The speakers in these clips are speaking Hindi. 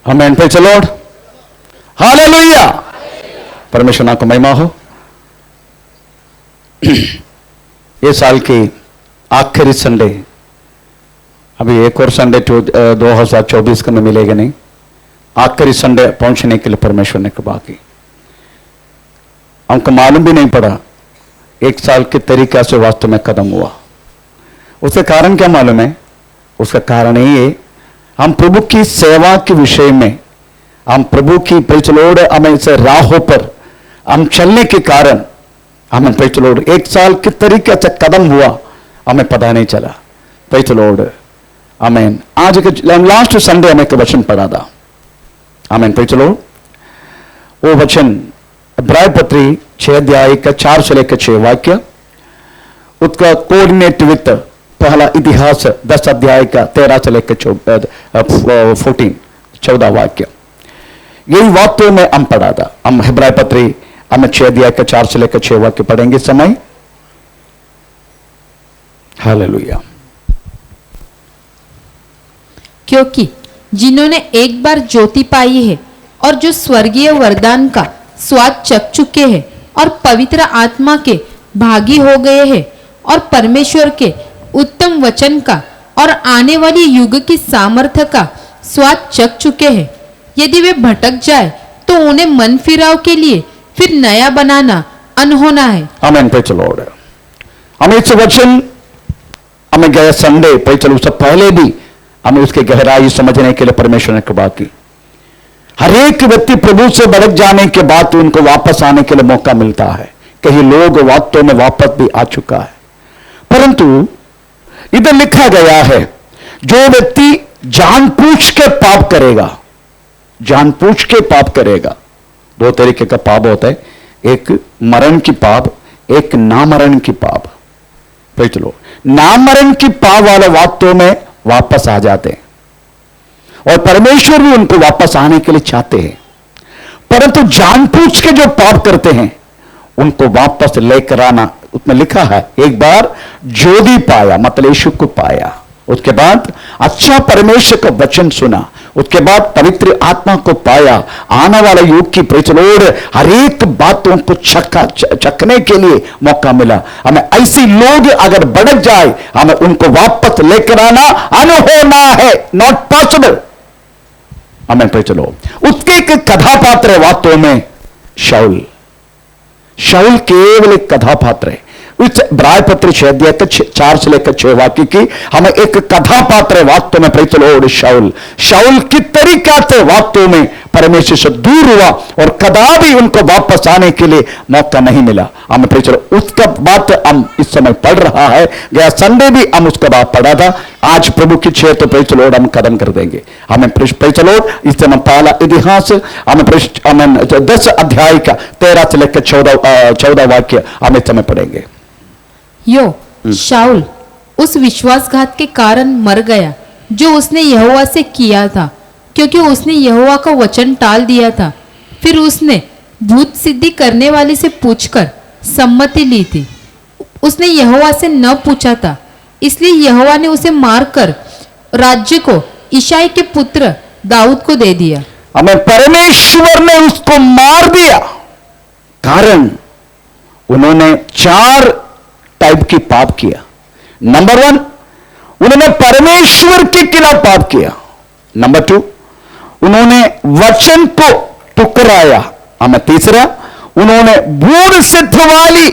Amen, praise the Lord, hallelujah. परमेश्वर नाम को महिमा हो। ये साल की आखिरी संडे, अभी एक और संडे 2024 का में मिलेगा नहीं, आखिरी संडे पहुंचने के लिए परमेश्वर ने कहा कि हमको मालूम भी नहीं पड़ा एक साल के तरीका से वास्तव में कदम हुआ। उसका कारण क्या मालूम है? उसका कारण यही है, हम प्रभु की सेवा के विषय में, हम प्रभु की प्रेज़ हमें से राहों पर हम चलने के कारण हमें प्रेज़ एक साल के तरीके से कदम हुआ, हमें पता नहीं चला। प्रेज़ आमेन। आज के लास्ट संडे हमें एक वचन पढ़ा था, आमेन, प्रेज़ वो वचन इब्राय पत्री 6 अध्याय का 4 से लेकर 6 वाक्य, उसका कोऑर्डिनेट विथ पहला इतिहास 10 अध्याय का 13 से लेकर 14 वाक्य, यही वाक्यों में हम पढ़ा था। हम इब्राय पत्री हमें 6 अध्याय का 4 से लेकर 6 वाक्य पढ़ेंगे समय। हालेलुया। क्योंकि जिन्होंने एक बार ज्योति पाई है और जो स्वर्गीय वरदान का स्वाद चख चुके हैं और पवित्र आत्मा के भागी हो गए हैं और परमेश्वर के उत्तम वचन का और आने वाली युग की सामर्थ्य का स्वाद चख चुके हैं, यदि वे भटक जाए तो उन्हें मन फिराव के लिए फिर नया बनाना अनहोना है। आमेन, प्रेज़ द लॉर्ड। हम इस वचन हमें गए संडे प्रेज़ उससे पहले भी हमें उसकी गहराई समझने के लिए परमेश्वर ने कहा कि हर एक व्यक्ति प्रभु से भटक जाने के बाद उनको वापस आने के लिए मौका मिलता है। कई लोग वास्तव में वापस भी आ चुका है, परंतु इधर लिखा गया है जो व्यक्ति जानबूझ के पाप करेगा, जानबूझ के पाप करेगा। 2 तरीके का पाप होता है, एक मरण की पाप, एक नामरण की पाप। Praise the Lord. नामरण की पाप वाले वास्तव में वापस आ जाते हैं और परमेश्वर भी उनको वापस आने के लिए चाहते हैं, परंतु जानबूझ के जो पाप करते हैं उनको वापस लेकर आना, उसमें लिखा है एक बार ज्योति पाया, मतलब यीशु को पाया, उसके बाद अच्छा परमेश्वर का वचन सुना, उसके बाद पवित्र आत्मा को पाया, आने वाला युग की प्रेज़ द लॉर्ड हर एक बातों को चखने के लिए मौका मिला। हमें ऐसे लोग अगर भटक जाए, हमें उनको वापस लेकर आना अनहोना है, नॉट पॉसिबल। हमें प्रेज़ द लॉर्ड। उसके एक कथापात्र है वास्तव में शाऊल। शाऊल केवल एक कथापात्र है। इस इब्राय पत्र 6 अध्याय 4 से लेकर 6 वाक्य की हमें एक कथापात्र है वास्तव में प्रेज़ द लॉर्ड शाऊल। शाऊल की तरीका से वास्तव में परमेश्वर से दूर हुआ और कदापि उनको वापस आने के लिए मौका नहीं मिला। हमें प्रेज़ द लॉर्ड उसका बात हम इस समय पढ़ रहा है, गया संडे भी हम उसका बात पढ़ा था। आज प्रभु की छह तो प्रेज़ द लॉर्ड हम कदम कर देंगे। हमें प्रेज़ द लॉर्ड इस समय पहला इतिहास हमें 10 अध्याय का 13 से लेकर 14 वाक्य हम इस समय पढ़ेंगे। शाऊल उस विश्वासघात के कारण मर गया जो उसने यहोवा से किया था, क्योंकि उसने यहोवा का वचन टाल दिया था। फिर उसने भूत सिद्धि करने वाले से पूछकर सम्मति ली थी। उसने यहोवा से न पूछा था, इसलिए यहोवा ने उसे मारकर राज्य को इशाई के पुत्र दाऊद को दे दिया। हमें परमेश्वर ने उसको मार दिया, कारण उन्होंने 4 टाइप की पाप किया। नंबर 1, उन्होंने परमेश्वर के खिलाफ पाप किया। नंबर 2, उन्होंने वचन को ठुकराया। हमें तीसरा, उन्होंने भूल सिद्ध वाली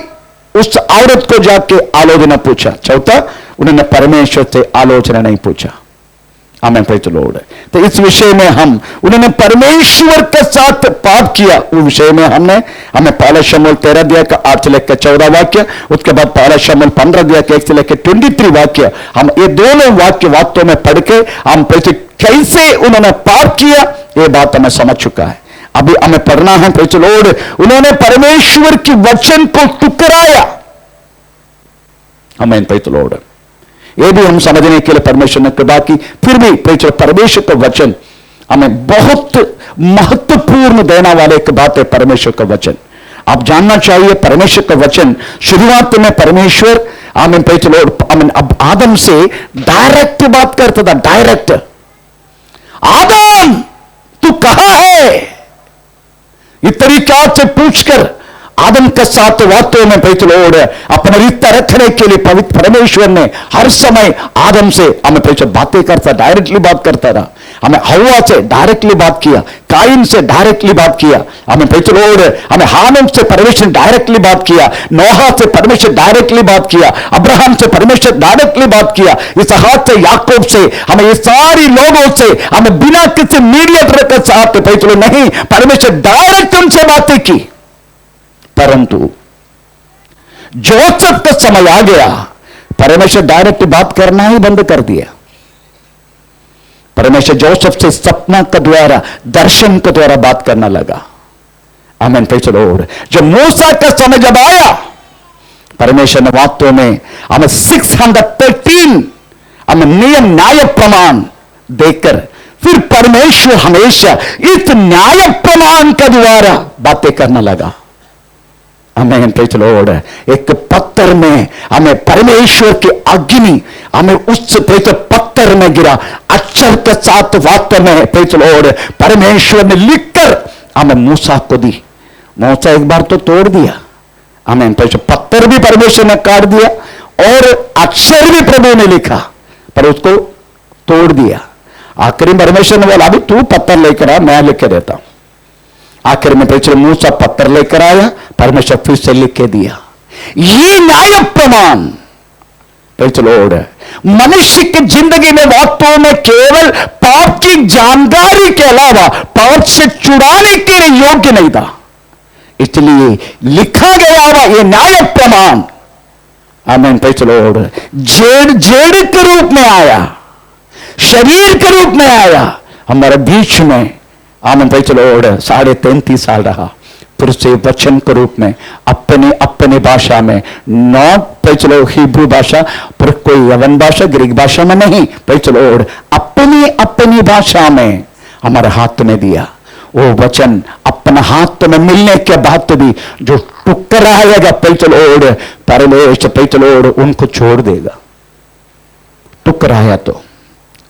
उस औरत को जाके आलोचना पूछा। चौथा, उन्होंने परमेश्वर से आलोचना नहीं पूछा। आमेन, प्रेज़ द लॉर्ड। तो इस विषय में उन्होंने परमेश्वर के साथ पाप किया, उस विषय में हमें पहला शमूएल 13 अध्याय का 8 से लेकर 14 वाक्य, उसके बाद पहला शमूएल 15 अध्याय के 1 से लेकर 23 वाक्य, हम ये दोनों वाक्य वास्तव में पढ़ के हम कैसे उन्होंने पाप किया ये बात हमें समझ चुका है। अभी हमें पढ़ना है प्रेज़ द लॉर्ड, उन्होंने परमेश्वर के वचन को ठुकराया। आमेन, प्रेज़ द लॉर्ड। ये भी हम समझने के लिए परमेश्वर ने कृपा की। फिर भी परमेश्वर का वचन हमें बहुत महत्वपूर्ण देने वाले एक बात है। परमेश्वर का वचन आप जानना चाहिए। परमेश्वर का वचन शुरुआत में परमेश्वर आमीन प्रेज़ द लॉर्ड आमीन अब आदम से डायरेक्ट बात करता था। डायरेक्ट, आदम कहा है, इस तरीका से पूछकर आदम के साथ वास्तव में प्रेज़ द लॉर्ड अपना रिश्ता रखने के लिए पवित्र परमेश्वर ने हर समय आदम से हमें प्रेज़ बातें करता, डायरेक्टली बात करता रहा। हमें हव्वा से डायरेक्टली बात किया, काइन से डायरेक्टली बात किया, हमें प्रेज़ द लॉर्ड हमें हानोन से परमेश्वर ने डायरेक्टली बात किया, नोहा से परमेश्वर डायरेक्टली बात किया, अब्राहम से परमेश्वर डायरेक्टली बात किया, इसहाक से, याकूब से, हमें ये सारी लोगों से हमें बिना किसी मीडिएटर के साथ प्रेज़ द लॉर्ड नहीं, परमेश्वर डायरेक्ट उनसे बातें की। परंतु जोसेफ का समय आ गया, परमेश्वर डायरेक्ट बात करना ही बंद कर दिया। परमेश्वर जोसेफ से सपना के द्वारा, दर्शन के द्वारा बात करना लगा। आमीन, प्रेज़ द लॉर्ड। जब मूसा का समय जब आया, परमेश्वर ने वास्तव में हमें 613 हमें नियम न्याय प्रमाण देकर फिर परमेश्वर हमेशा इस न्याय प्रमाण के द्वारा बातें करना लगा। हमें प्रेज़ द लॉर्ड एक पत्थर में हमें परमेश्वर की अग्नि हमें उस प्रेज़ पत्थर में गिरा, अक्षर के साथ वास्तव में प्रेज़ द लॉर्ड परमेश्वर ने लिखकर हमें मूसा को दी। मूसा एक बार तो तोड़ दिया, हमें प्रेज़ पत्थर भी परमेश्वर ने काट दिया और अक्षर भी प्रभु ने लिखा, पर उसको तोड़ दिया। आखिर में परमेश्वर ने बोला अभी तू पत्थर लेकर आ, मैं लिख के देता हूं। आखिर में प्रेज़ मूसा पत्थर लेकर आया, परमेश्वर फिर से लिख के दिया। ये न्याय प्रमाण प्रेज़ द लॉर्ड मनुष्य की जिंदगी में वास्तव में केवल पाप की जानकारी के अलावा पाप से छुड़ाने के लिए योग्य नहीं था, इसलिए लिखा गया हुआ ये न्याय प्रमाण आमीन प्रेज़ द लॉर्ड जेड़ के रूप में आया, शरीर के रूप में आया हमारे बीच में। आमीन प्रेज़ द लॉर्ड 33.5 साल रहा, फिर से वचन के रूप में अपने अपने भाषा में, not praise the Lord Hebrew भाषा पर कोई यवन भाषा ग्रीक भाषा में नहीं, प्रेज़ द लॉर्ड अपनी अपनी भाषा में हमारे हाथ में दिया। वो वचन अपना हाथ में मिलने के बाद भी जो टुकराएगा प्रेज़ द लॉर्ड परमेश्वर प्रेज़ द लॉर्ड उनको छोड़ देगा। टुकराया तो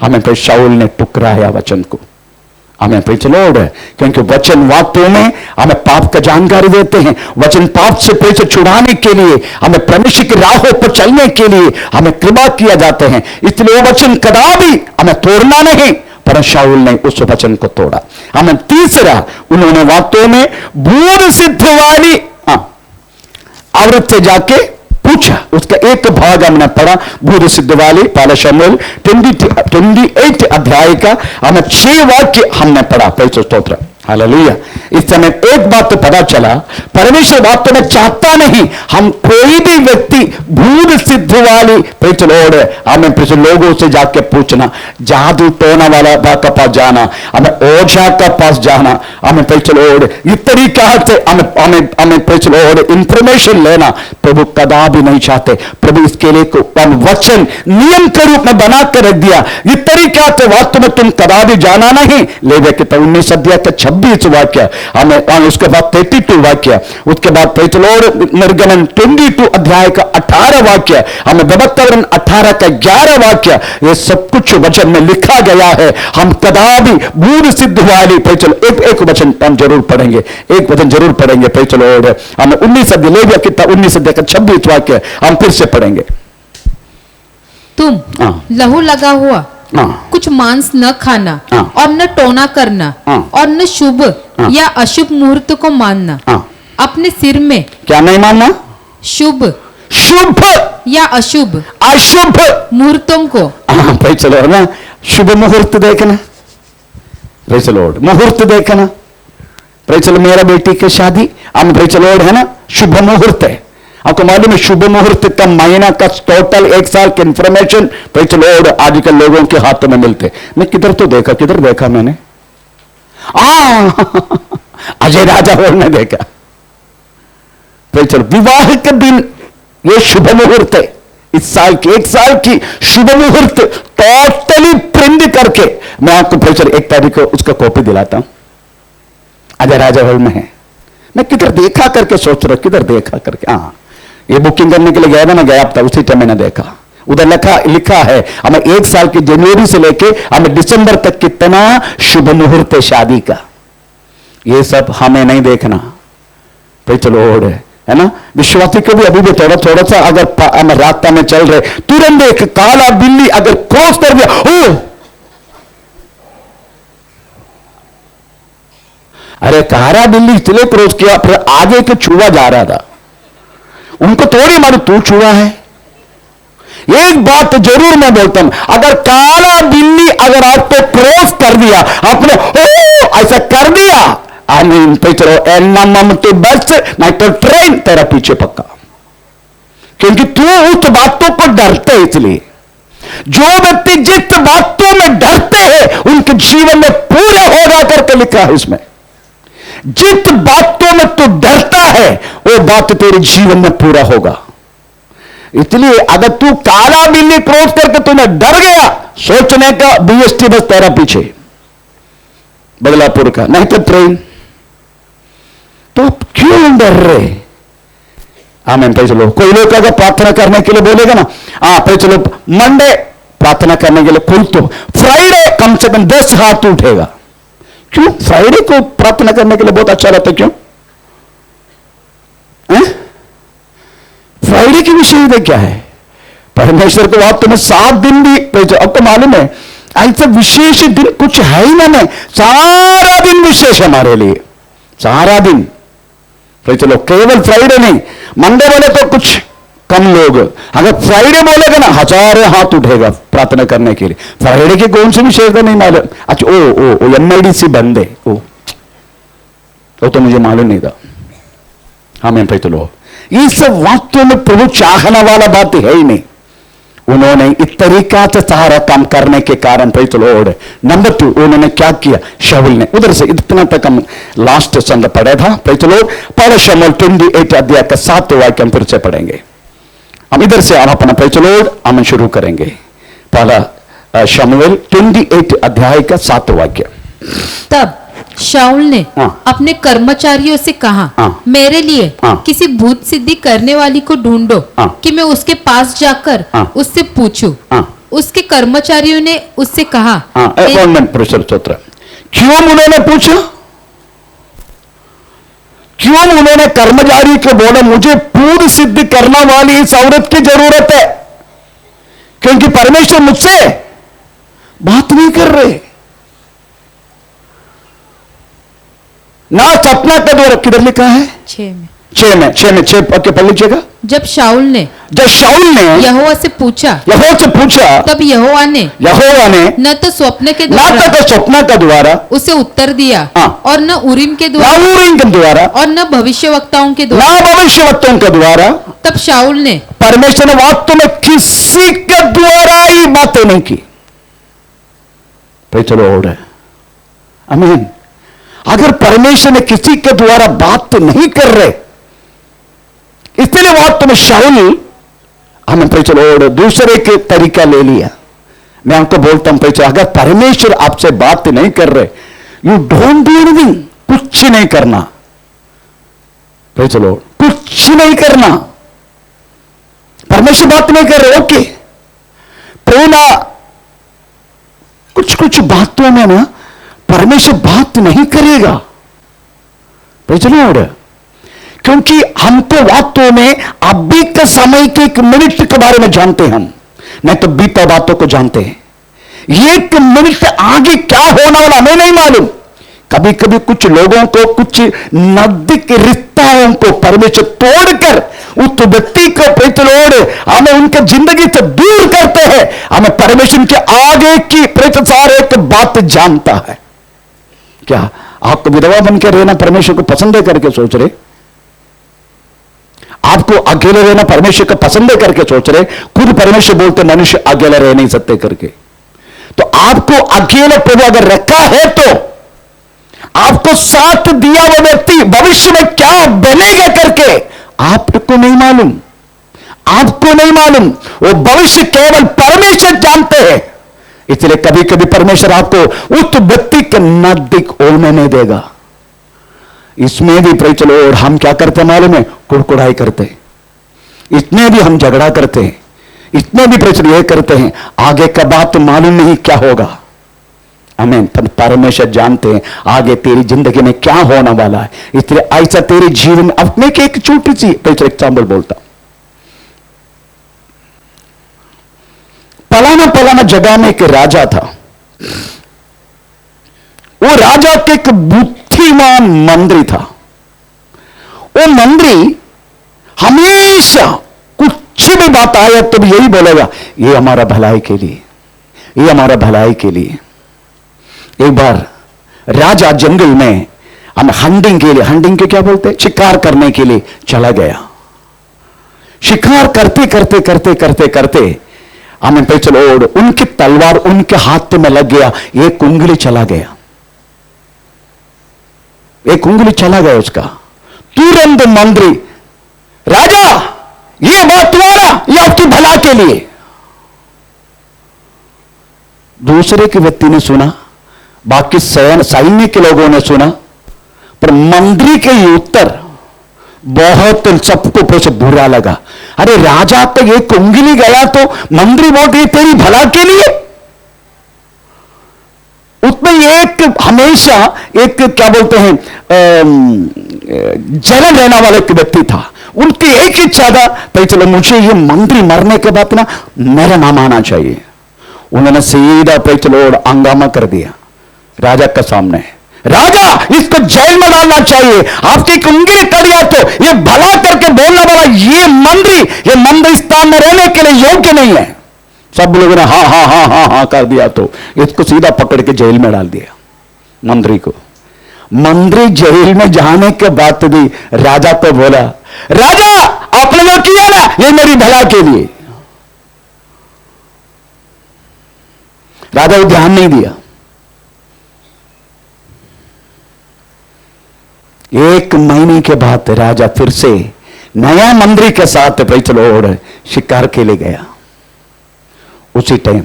हमें फिर शाऊल ने टुकराया वचन को। हमें प्रेज़ द लॉर्ड क्योंकि वचन वास्तव में हमें पाप का जानकारी देते हैं। वचन पाप से प्रेज़ छुड़ाने के लिए, हमें परमेश्वर की राहों पर चलने के लिए हमें कृपा किया जाते हैं, इसलिए वो वचन कदापि हमें तोड़ना नहीं। पर शाऊल ने उस वचन को तोड़ा। हमें तीसरा, उन्होंने वास्तव में बूढ़ सिद्ध वाली औरत से जाके पूछा, उसका एक भाग हमने पढ़ा बूढ़ सिद्ध वाली पहला शमूएल 28 अध्याय का हमें 6 वाक्य हमने पढ़ा। प्रेज़ स्तोत्र हालेलुया। इस समय एक बात तो पता चला, परमेश्वर वास्तव में चाहता नहीं हम कोई भी व्यक्ति भूत सिद्ध वाली प्रेज़ लॉर्ड हमें प्रेज़ लोगों से जाके पूछना, जादू टोना वाला का पास जाना, हमें ओझा का पास जाना, हमें प्रेज़ लॉर्ड इस तरीका से हमें प्रेज़ लॉर्ड इंफॉर्मेशन लेना प्रभु कदापि नहीं चाहते। प्रभु इसके लिए वचन नियम के रूप में बना कर रख दिया। इस तरीका से वास्तव में तुम कदापि जाना नहीं। लेविय 19 अध्याय का 26 वाक्य, हमें उसके बाद 32 वाक्य, उसके बाद प्रेज़ लॉर्ड निर्गमन 22 अध्याय का 18 वाक्य, हमें व्यवस्थावरण 18 का 11 वाक्य, ये सब कुछ वचन में लिखा गया है। हम कदापि भूल सिद्ध वाली प्रेज़ एक वचन हम जरूर पढ़ेंगे, एक वचन जरूर पढ़ेंगे प्रेज़ लॉर्ड। हमें 19 अध्याय लेविय किताब 19 अध्याय का 26 वाक्य हम फिर से पढ़ेंगे। तुम लहू लगा हुआ कुछ मांस न खाना और न टोना करना और न शुभ या अशुभ मुहूर्त को मानना। अपने सिर में क्या नहीं मानना? शुभ या अशुभ मुहूर्तों को। प्रेज़ द लॉर्ड ना, शुभ मुहूर्त देखना, प्रेज़ द लॉर्ड मुहूर्त देखना। प्रेज़ द लॉर्ड मेरा बेटी की शादी हम प्रेज़ द लॉर्ड है ना, शुभ मुहूर्त है। आपको मालूम है शुभ मुहूर्त का महीना का टोटल 1 साल की इंफॉर्मेशन प्रेज़ द लॉर्ड आजकल लोगों के हाथों में मिलते। मैं किधर देखा मैंने अजय राजा और ने देखा। प्रेज़ द लॉर्ड विवाह के दिन ये शुभ मुहूर्त है। इस साल की 1 साल की शुभ मुहूर्त टोटली प्रिंट करके मैं आपको प्रेज़ द लॉर्ड 1 तारीख को उसका कॉपी दिलाता हूं। अजय राजा हॉल में है। मैं किधर देखा करके सोच रहा, किधर देखा करके ये बुकिंग करने के लिए गया था, मैं गया था उसी टाइम मैंने देखा। उधर लिखा है हमें 1 साल की जनवरी से लेके हमें दिसंबर तक कितना शुभ मुहूर्त है शादी का। ये सब हमें नहीं देखना भाई, चलो है ना। विश्वासी को भी अभी भी थोड़ा थोड़ा सा अगर हम रास्ता में चल रहे, तुरंत एक काला बिल्ली अगर क्रॉस कर दिया, ओ अरे काला बिल्ली इसलिए क्रॉस किया, फिर आगे के छुआ जा रहा था, उनको थोड़ी मालूम तू छुआ है। एक बात जरूर मैं बोलता हूं, अगर काला बिल्ली अगर आपको क्रॉस कर दिया, आपने ओ ऐसा कर दिया, आमीन पे चलो एन्ना मम तो बस नहीं तो ट्रेन तेरा पीछे पक्का, क्योंकि तू उस बातों को डरते है। इसलिए जो व्यक्ति जिस बातों में डरते हैं उनके जीवन में पूरे होगा करके लिखा है इसमें। जिस बातों में तू डरता है वो बात तेरे जीवन में पूरा होगा। इसलिए अगर तू काला बिल्ली क्रॉस करके तुम्हें डर गया, सोचने का बीएसटी बस तेरा पीछे बदलापुर का, नहीं तो ट्रेन। तो क्यों डर रहे? आमीन पे चलो। कोई लोग अगर प्रार्थना करने के लिए बोलेगा ना, हाँ पे चलो मंडे प्रार्थना करने के लिए, कोई तो फ्राइडे कम से कम 10 हाथ उठेगा। क्यों? फ्राइडे को प्रार्थना करने के लिए बहुत अच्छा रहता है। क्यों? फ्राइडे की विशेषता क्या है? परमेश्वर को बात तुम्हें 7 दिन भी, आपको मालूम है ऐसा विशेष दिन कुछ है ही ना, सारा दिन विशेष हमारे लिए, सारा दिन। तो चलो केवल फ्राइडे नहीं, मंडे बोले तो कुछ कम लोग, अगर फ्राइडे बोलेगा ना हजारों हाथ उठेगा प्रार्थना करने के लिए। फ्राइडे की कौन सी विशेषता नहीं मालूम? अच्छा ओ MIDC बंद है, तो मुझे मालूम नहीं था। हाँ मैं भाई चलो, ये सब वास्तव में प्रभु चाहने वाला बात है ही नहीं। उन्होंने इस तरीका से सारा काम करने के कारण भाई चलो नंबर 2 उन्होंने क्या किया? शाऊल ने, उधर से इतना तक हम लास्ट संग पढ़ा था भाई चलो, पहला शमूएल 28 अध्याय का 7 वाक्य हम फिर से पढ़ेंगे। हम इधर से हम अपना भाई चलो हम शुरू करेंगे। पहला शमूएल 28 अध्याय का 7 वाक्य। तब शाऊल ने हाँ। अपने कर्मचारियों से कहा, हाँ। मेरे लिए हाँ। किसी भूत सिद्धि करने वाली को ढूंढो, हाँ। कि मैं उसके पास जाकर हाँ। उससे पूछूं। हाँ। उसके कर्मचारियों ने उससे कहा, क्यों उन्होंने पूछा? क्यों उन्होंने कर्मचारी को बोला मुझे भूत सिद्ध करने वाली इस औरत की जरूरत है, क्योंकि परमेश्वर मुझसे बात नहीं कर रहे ना। सपना का द्वारा किधर लिखा है? 6 में पक्के पढ़ लीजिएगा। जब शाऊल ने यहोवा से पूछा, तब यहोवा ने न तो स्वप्न के द्वारा उसे उत्तर दिया, हाँ। और न उरीम के द्वारा और न भविष्यवक्ताओं के द्वारा। तब शाऊल ने परमेश्वर ने वास्तव में किसी के द्वारा ही बातें नहीं की। भाई चलो और आमीन। अगर परमेश्वर ने किसी के द्वारा बात नहीं कर रहे, इसलिए वास्तव में शाऊल हमें भाई चलो दूसरे के तरीका ले लिया। मैं आपको बोलता हूं भाई चलो, अगर परमेश्वर आपसे बात नहीं कर रहे, यू डोंट डू एनीथिंग, कुछ नहीं करना। भाई चलो कुछ नहीं करना। परमेश्वर बात नहीं कर रहे, ओके प्रेरणा कुछ बातों में ना परमेश्वर बात नहीं करेगा। भाई चलो और क्योंकि हम तो वास्तव में अभी के समय के 1 मिनट के बारे में जानते हैं, हम नहीं तो बीता बातों को जानते हैं। 1 मिनट आगे क्या होने वाला हमें नहीं मालूम। कभी कभी कुछ लोगों को, कुछ नजदीक रिश्ताओं को परमेश्वर तोड़कर उस व्यक्ति को प्रतिलोड़ हमें उनके जिंदगी से दूर करते हैं। हमें परमेश्वर के आगे की प्रतिसार एक बात जानता है। क्या आपको विधवा बनकर रहना परमेश्वर को पसंद है करके सोच रहे? आपको अकेले रहना परमेश्वर को पसंद है करके सोच रहे? खुद परमेश्वर बोलते मनुष्य अकेले रह नहीं सकते करके। तो आपको अकेले प्रभु अगर रखा है तो आपको साथ दिया हुआ व्यक्ति भविष्य में क्या बनेगा करके आपको नहीं मालूम। आपको नहीं मालूम, वो भविष्य केवल परमेश्वर जानते हैं। इसलिए कभी कभी परमेश्वर आपको उस व्यक्ति के नजदीक होने नहीं देगा। इसमें भी भाई चलो और हम क्या करते मालूम है? कुड़कुड़ाई करते, इसमें भी हम झगड़ा करते हैं, इतने भी प्रश्न ये करते हैं, आगे का बात तो मालूम नहीं क्या होगा। आमीन। पर परमेश्वर जानते हैं आगे तेरी जिंदगी में क्या होने वाला है, इसलिए ऐसा तेरे जीवन अपने के एक छोटी सी एग्जाम्पल बोलता हूं। पलाना पलाना जगह में एक राजा था। वो राजा के एक बुद्धिमान मंत्री था। वो मंत्री हमेशा कुछ भी बात आए तो भी यही बोलेगा, ये हमारा भलाई के लिए, ये हमारा भलाई के लिए। एक बार राजा जंगल में हम हंटिंग के लिए, हंटिंग के क्या बोलते हैं, शिकार करने के लिए चला गया। शिकार करते करते करते करते करते हमें पे चलो, उनकी तलवार उनके हाथ में लग गया, एक उंगली चला गया, एक उंगली चला गया उसका। तुरंत मंत्री, राजा ये बात तुम्हारा, ये आपकी भला के लिए। दूसरे के व्यक्ति ने सुना, बाकी सैन्य के लोगों ने सुना, पर मंत्री के ये उत्तर बहुत सबको कुछ बुरा लगा। अरे राजा तो एक उंगली गया तो मंत्री बोल रही तेरी भला के लिए। उसमें एक हमेशा एक क्या बोलते हैं जलन रहने वाला एक व्यक्ति था। उनकी एक इच्छा था, भाई चलो मुझे ये मंत्री मरने के बाद ना मेरा नाम आना चाहिए। उन्होंने सीधा पे चलो हंगामा कर दिया राजा के सामने, राजा इसको जेल में डालना चाहिए, आपकी एक उंगली कट गया तो ये भला करके बोलने वाला ये मंत्री स्थान में रहने के लिए योग्य नहीं है। सब लोगों ने हाँ हाँ हाँ हाँ हाँ कर दिया, तो इसको सीधा पकड़ के जेल में डाल दिया मंत्री को। मंत्री जेल में जाने के बाद भी राजा को बोला, राजा आपने जो किया ना ये मेरी भला के लिए। राजा को ध्यान नहीं दिया। एक महीने के बाद राजा फिर से नया मंत्री के साथ भाई चलो और शिकार के लिए गया। उसी टाइम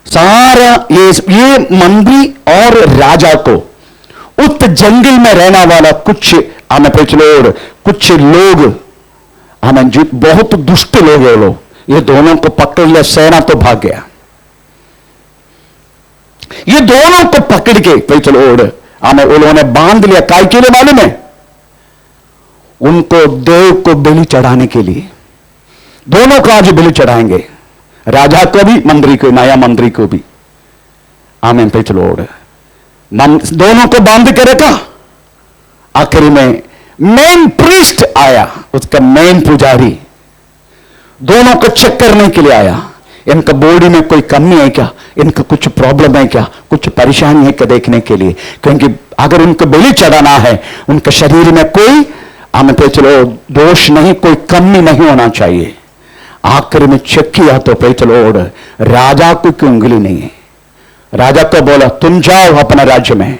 सारा ये मंत्री और राजा को उस जंगल में रहने वाला कुछ हमें पे चलो और कुछ लोग हमें बहुत दुष्ट लोग है लोग, ये दोनों को पकड़ लिया। सेना तो भाग गया। ये दोनों को पकड़ के भाई चलो और हमें उन्होंने बांध लिया। काय के लिए मालूम है? उनको देव को बलि चढ़ाने के लिए। दोनों को आज बलि चढ़ाएंगे, राजा को भी मंत्री को, नया मंत्री को भी। आमीन। पे चलो और दोनों को बांध के रखा। आखिरी में मेन प्रीस्ट आया, उसका मेन पुजारी दोनों को चेक करने के लिए आया। इनका बॉडी में कोई कमी है क्या, इनका कुछ प्रॉब्लम है क्या, कुछ परेशानी है क्या देखने के लिए। क्योंकि अगर उनको बलि चढ़ाना है, उनके शरीर में कोई हमें पे चलो दोष नहीं, कोई कमी नहीं होना चाहिए। आखिर में चेक किया तो पे चलो और राजा को की उंगली नहीं है। राजा को बोला तुम जाओ अपना राज्य में।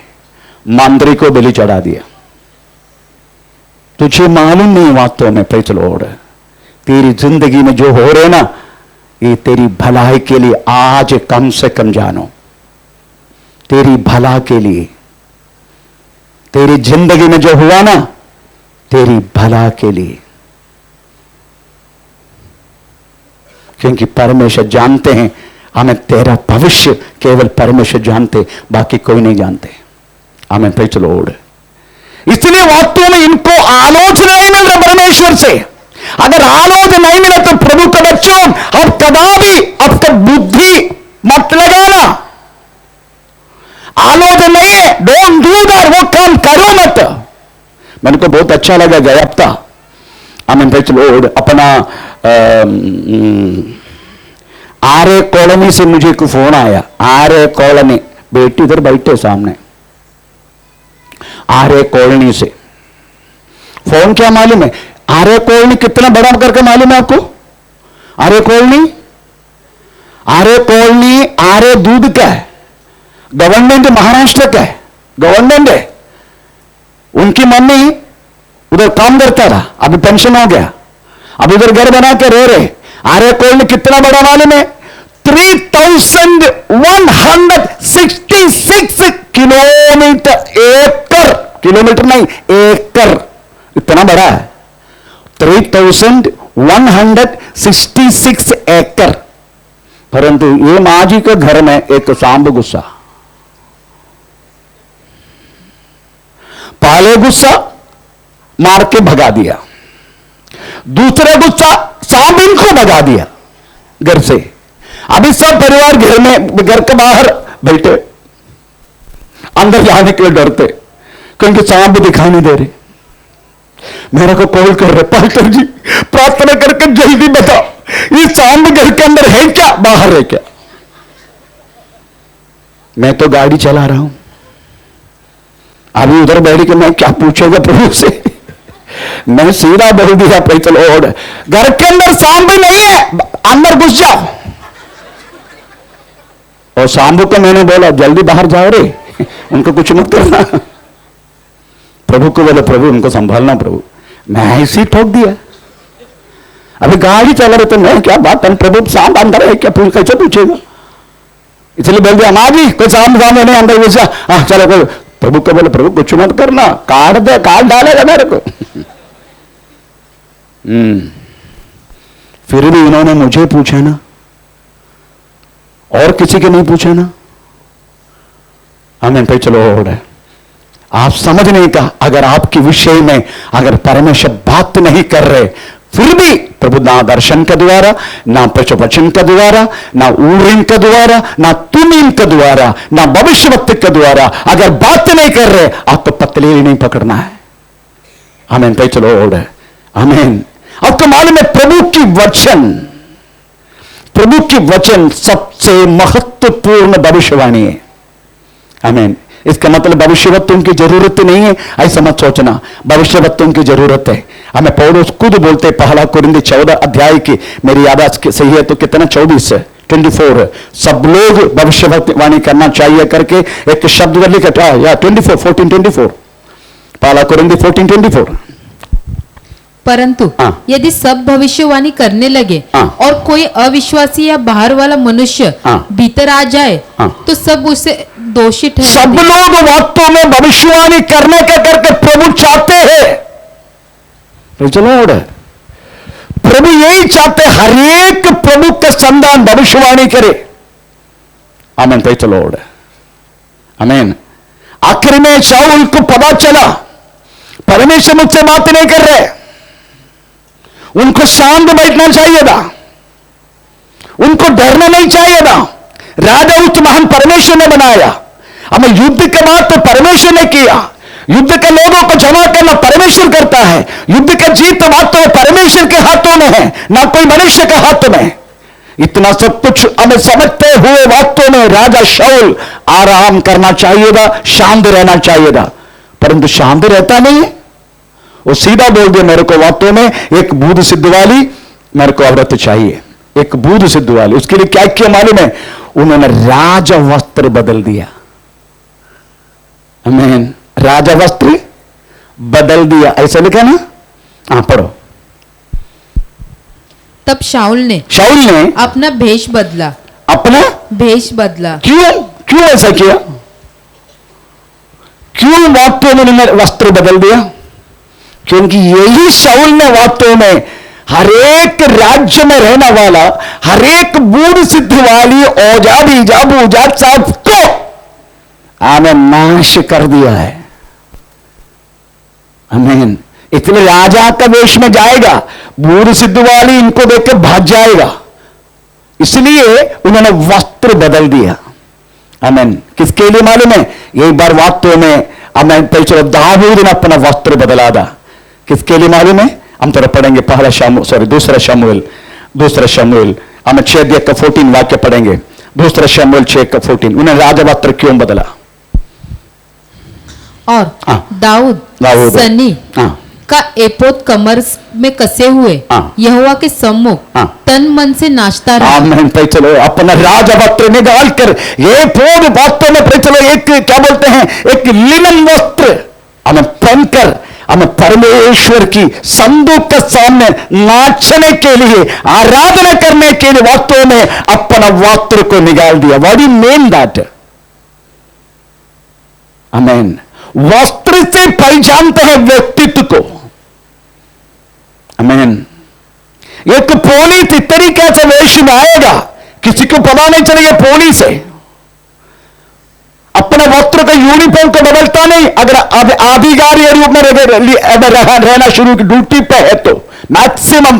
मंत्री को बलि चढ़ा दिया। तुझे मालूम नहीं वास्तव में पे चलो और तेरी जिंदगी में जो हो रहे ना, ये तेरी भलाई के लिए। आज कम से कम जानो, तेरी भला के लिए। तेरी जिंदगी में जो हुआ ना, तेरी भला के लिए। क्योंकि परमेश्वर जानते हैं, हमें तेरा भविष्य केवल परमेश्वर जानते, बाकी कोई नहीं जानते। हमें पे चलो ओढ़। इसलिए वास्तव में इनको आलोचना नहीं मिल रहा परमेश्वर से। अगर आलोचना नहीं मिले तो प्रभु के बच्चों, अब कदापि आपका बुद्धि मत लगाना। आलोचना नहीं है, डोंट डू दैट, वो काम करो मत। मेरे को बहुत अच्छा लगा गया हफ्ता हमें पे चलो अपना आर्य कॉलोनी से मुझे एक फोन आया। आर्य कॉलोनी, बेटी इधर बैठे सामने, आर्य कॉलोनी से फोन। क्या मालूम है आर्य कॉलोनी कितना बड़ा करके मालूम है आपको? आर्य कॉलोनी, आर्य कॉलोनी आर्य दूध का है, गवर्नमेंट महाराष्ट्र का है, गवर्नमेंट है। उनकी मम्मी उधर काम करता था, अभी पेंशन हो गया, अब इधर घर बना के रह रहे। आर्य कॉलोनी कितना बड़ा मालूम है? 3166 किलोमीटर, एकड़, किलोमीटर नहीं एकड़, इतना बड़ा है। 3,166 एकड़, परंतु ये माजी के घर में एक सांप घुसा। पहले गुस्सा मार के भगा दिया, दूसरे गुस्सा सांप इनको भगा दिया घर से। अभी सब परिवार घर में, घर के बाहर बैठे, अंदर जाने के लिए डरते क्योंकि सांप दिखाई नहीं दे रहे। मेरे को कॉल कर रहे, पास्टर जी प्रार्थना करके जल्दी बताओ ये सांप घर के अंदर है क्या बाहर है क्या। मैं तो गाड़ी चला रहा हूं, अभी उधर बैठ के मैं क्या पूछूंगा प्रभु से। मैं सीधा बोल दिया, चलो घर के अंदर सांप भी नहीं है, अंदर घुस जाओ। और सांप को मैंने बोला जल्दी बाहर जाओ रे, उनको कुछ मत करना। प्रभु को बोले प्रभु उनको संभालना प्रभु। मैं ऐसे ही ठोक दिया। अभी गाड़ी चला रहे तो मैं क्या बात है, प्रभु सांप अंदर है क्या कैसे पूछेगा, इसलिए बोल दिया माँ जी कोई सांप सामने नहीं अंदर घुस जा। हाँ चलो कोई। प्रभु को बोले प्रभु कुछ मत करना, काट दे, काट डालेगा मेरे को। फिर भी उन्होंने मुझे पूछा ना, और किसी के नहीं पूछा ना। हमें पे चलो और है आप समझने का, अगर आपके विषय में अगर परमेश्वर बात नहीं कर रहे, फिर भी प्रभु ना दर्शन के द्वारा, ना प्रवचन के द्वारा, ना ऊरिम के द्वारा, ना तुमीम के द्वारा, ना भविष्यवक्ता के द्वारा अगर बात नहीं कर रहे, आपको पतली नहीं पकड़ना है। आमीन पे चलो और है। आमीन। आपको मालूम है प्रभु की वचन सबसे महत्वपूर्ण भविष्यवाणी है। आमीन। इसका मतलब भविष्यवक्तों की जरूरत नहीं है ऐसा मत सोचना, भविष्यवक्तों की जरूरत है। हमें पौलुस खुद बोलते, पहला कुरिन्थी 14 अध्याय की, मेरी याद सही है तो कितना 24 सब लोग भविष्यवाणी करना चाहिए करके एक शब्द लिखा या 14 पहला कुरिन्थी 14:24। परंतु यदि सब भविष्यवाणी करने लगे और कोई अविश्वासी या बाहर वाला मनुष्य भीतर आ जाए तो सब उसे दोषी ठहराएंगे। सब लोग वास्तव में भविष्यवाणी करने का करके प्रभु चाहते हैं। चलो प्रभु यही चाहते, हर एक प्रभु के संतान भविष्यवाणी करे। आमीन। पे चलो आमीन। आखिर में शाऊल को पता चला परमेश्वर मुझसे बात नहीं कर रहे, उनको शांत बैठना चाहिए था, उनको डरना नहीं चाहिए था। राजा उच्च महान परमेश्वर ने बनाया, हमें युद्ध के बाद तो परमेश्वर ने किया, युद्ध के लोगों को जमा करना परमेश्वर करता है, युद्ध का जीत वास्तव में परमेश्वर के हाथों में है, ना कोई मनुष्य के हाथों में। इतना सब कुछ हमें समझते हुए वास्तव में राजा शाऊल आराम करना चाहिए था, शांत रहना चाहिए था, परंतु शांत रहता नहीं है। वो सीधा बोल दिया मेरे को वास्तव में एक बूढ़ सिद्ध वाली मेरे को औरत चाहिए, एक बूढ़ सिद्ध वाली। उसके लिए क्या किया मालूम है, उन्होंने राजा वस्त्र बदल दिया। आमीन। राजा वस्त्र बदल दिया, ऐसा लिखा ना। हाँ पढ़ो। तब शाऊल ने अपना भेष बदला। अपना भेष बदला। क्यों ऐसा किया? क्यों वास्तव में उन्होंने वस्त्र बदल दिया? क्योंकि यही शाऊल ने वास्तव में हर एक राज्य में रहने वाला, हर एक बूढ़ सिद्ध वाली ओजा बीजा बूजा सबको आने नाश कर दिया है। आमीन। इसलिए राजा का वेश में जाएगा, बूढ़ सिद्ध वाली इनको देख के भाग जाएगा, इसलिए उन्होंने वस्त्र बदल दिया। आमीन। किसके लिए मालूम है? एक बार वास्तव में आमीन चलो दाऊद ने अपना वस्त्र बदला था। किसके लिए मालूम है? हम थोड़ा पढ़ेंगे दूसरा शमूएल हम 6:14 वाक्य पढ़ेंगे। दूसरा शमूएल 6:14। उन्हें राजा वस्त्र क्यों बदला? और दाऊद सनी का एपोद कमर में कसे हुए यहोवा के सम्मुख तन मन से नाचता रहा। आमीन। चलो अपना राजा वस्त्र निकाल कर एपोद वास्तव में चलो एक क्या बोलते हैं, एक लिनन वस्त्र हमें पहनकर हमें परमेश्वर की संदूक के सामने नाचने के लिए, आराधना करने के लिए वास्तव में अपना वस्त्र को निकाल दिया। What do you mean that? आमीन। वस्त्र से पहचानते हैं व्यक्तित्व को। आमीन। पुलिस इस तरीके से वेश में आएगा, किसी को पता नहीं चलेगा पुलिस है। अपने वस्त्र का यूनिफॉर्म को बदलता नहीं। अगर अधिकारी रूप में रहना शुरू की ड्यूटी पे है तो मैक्सिमम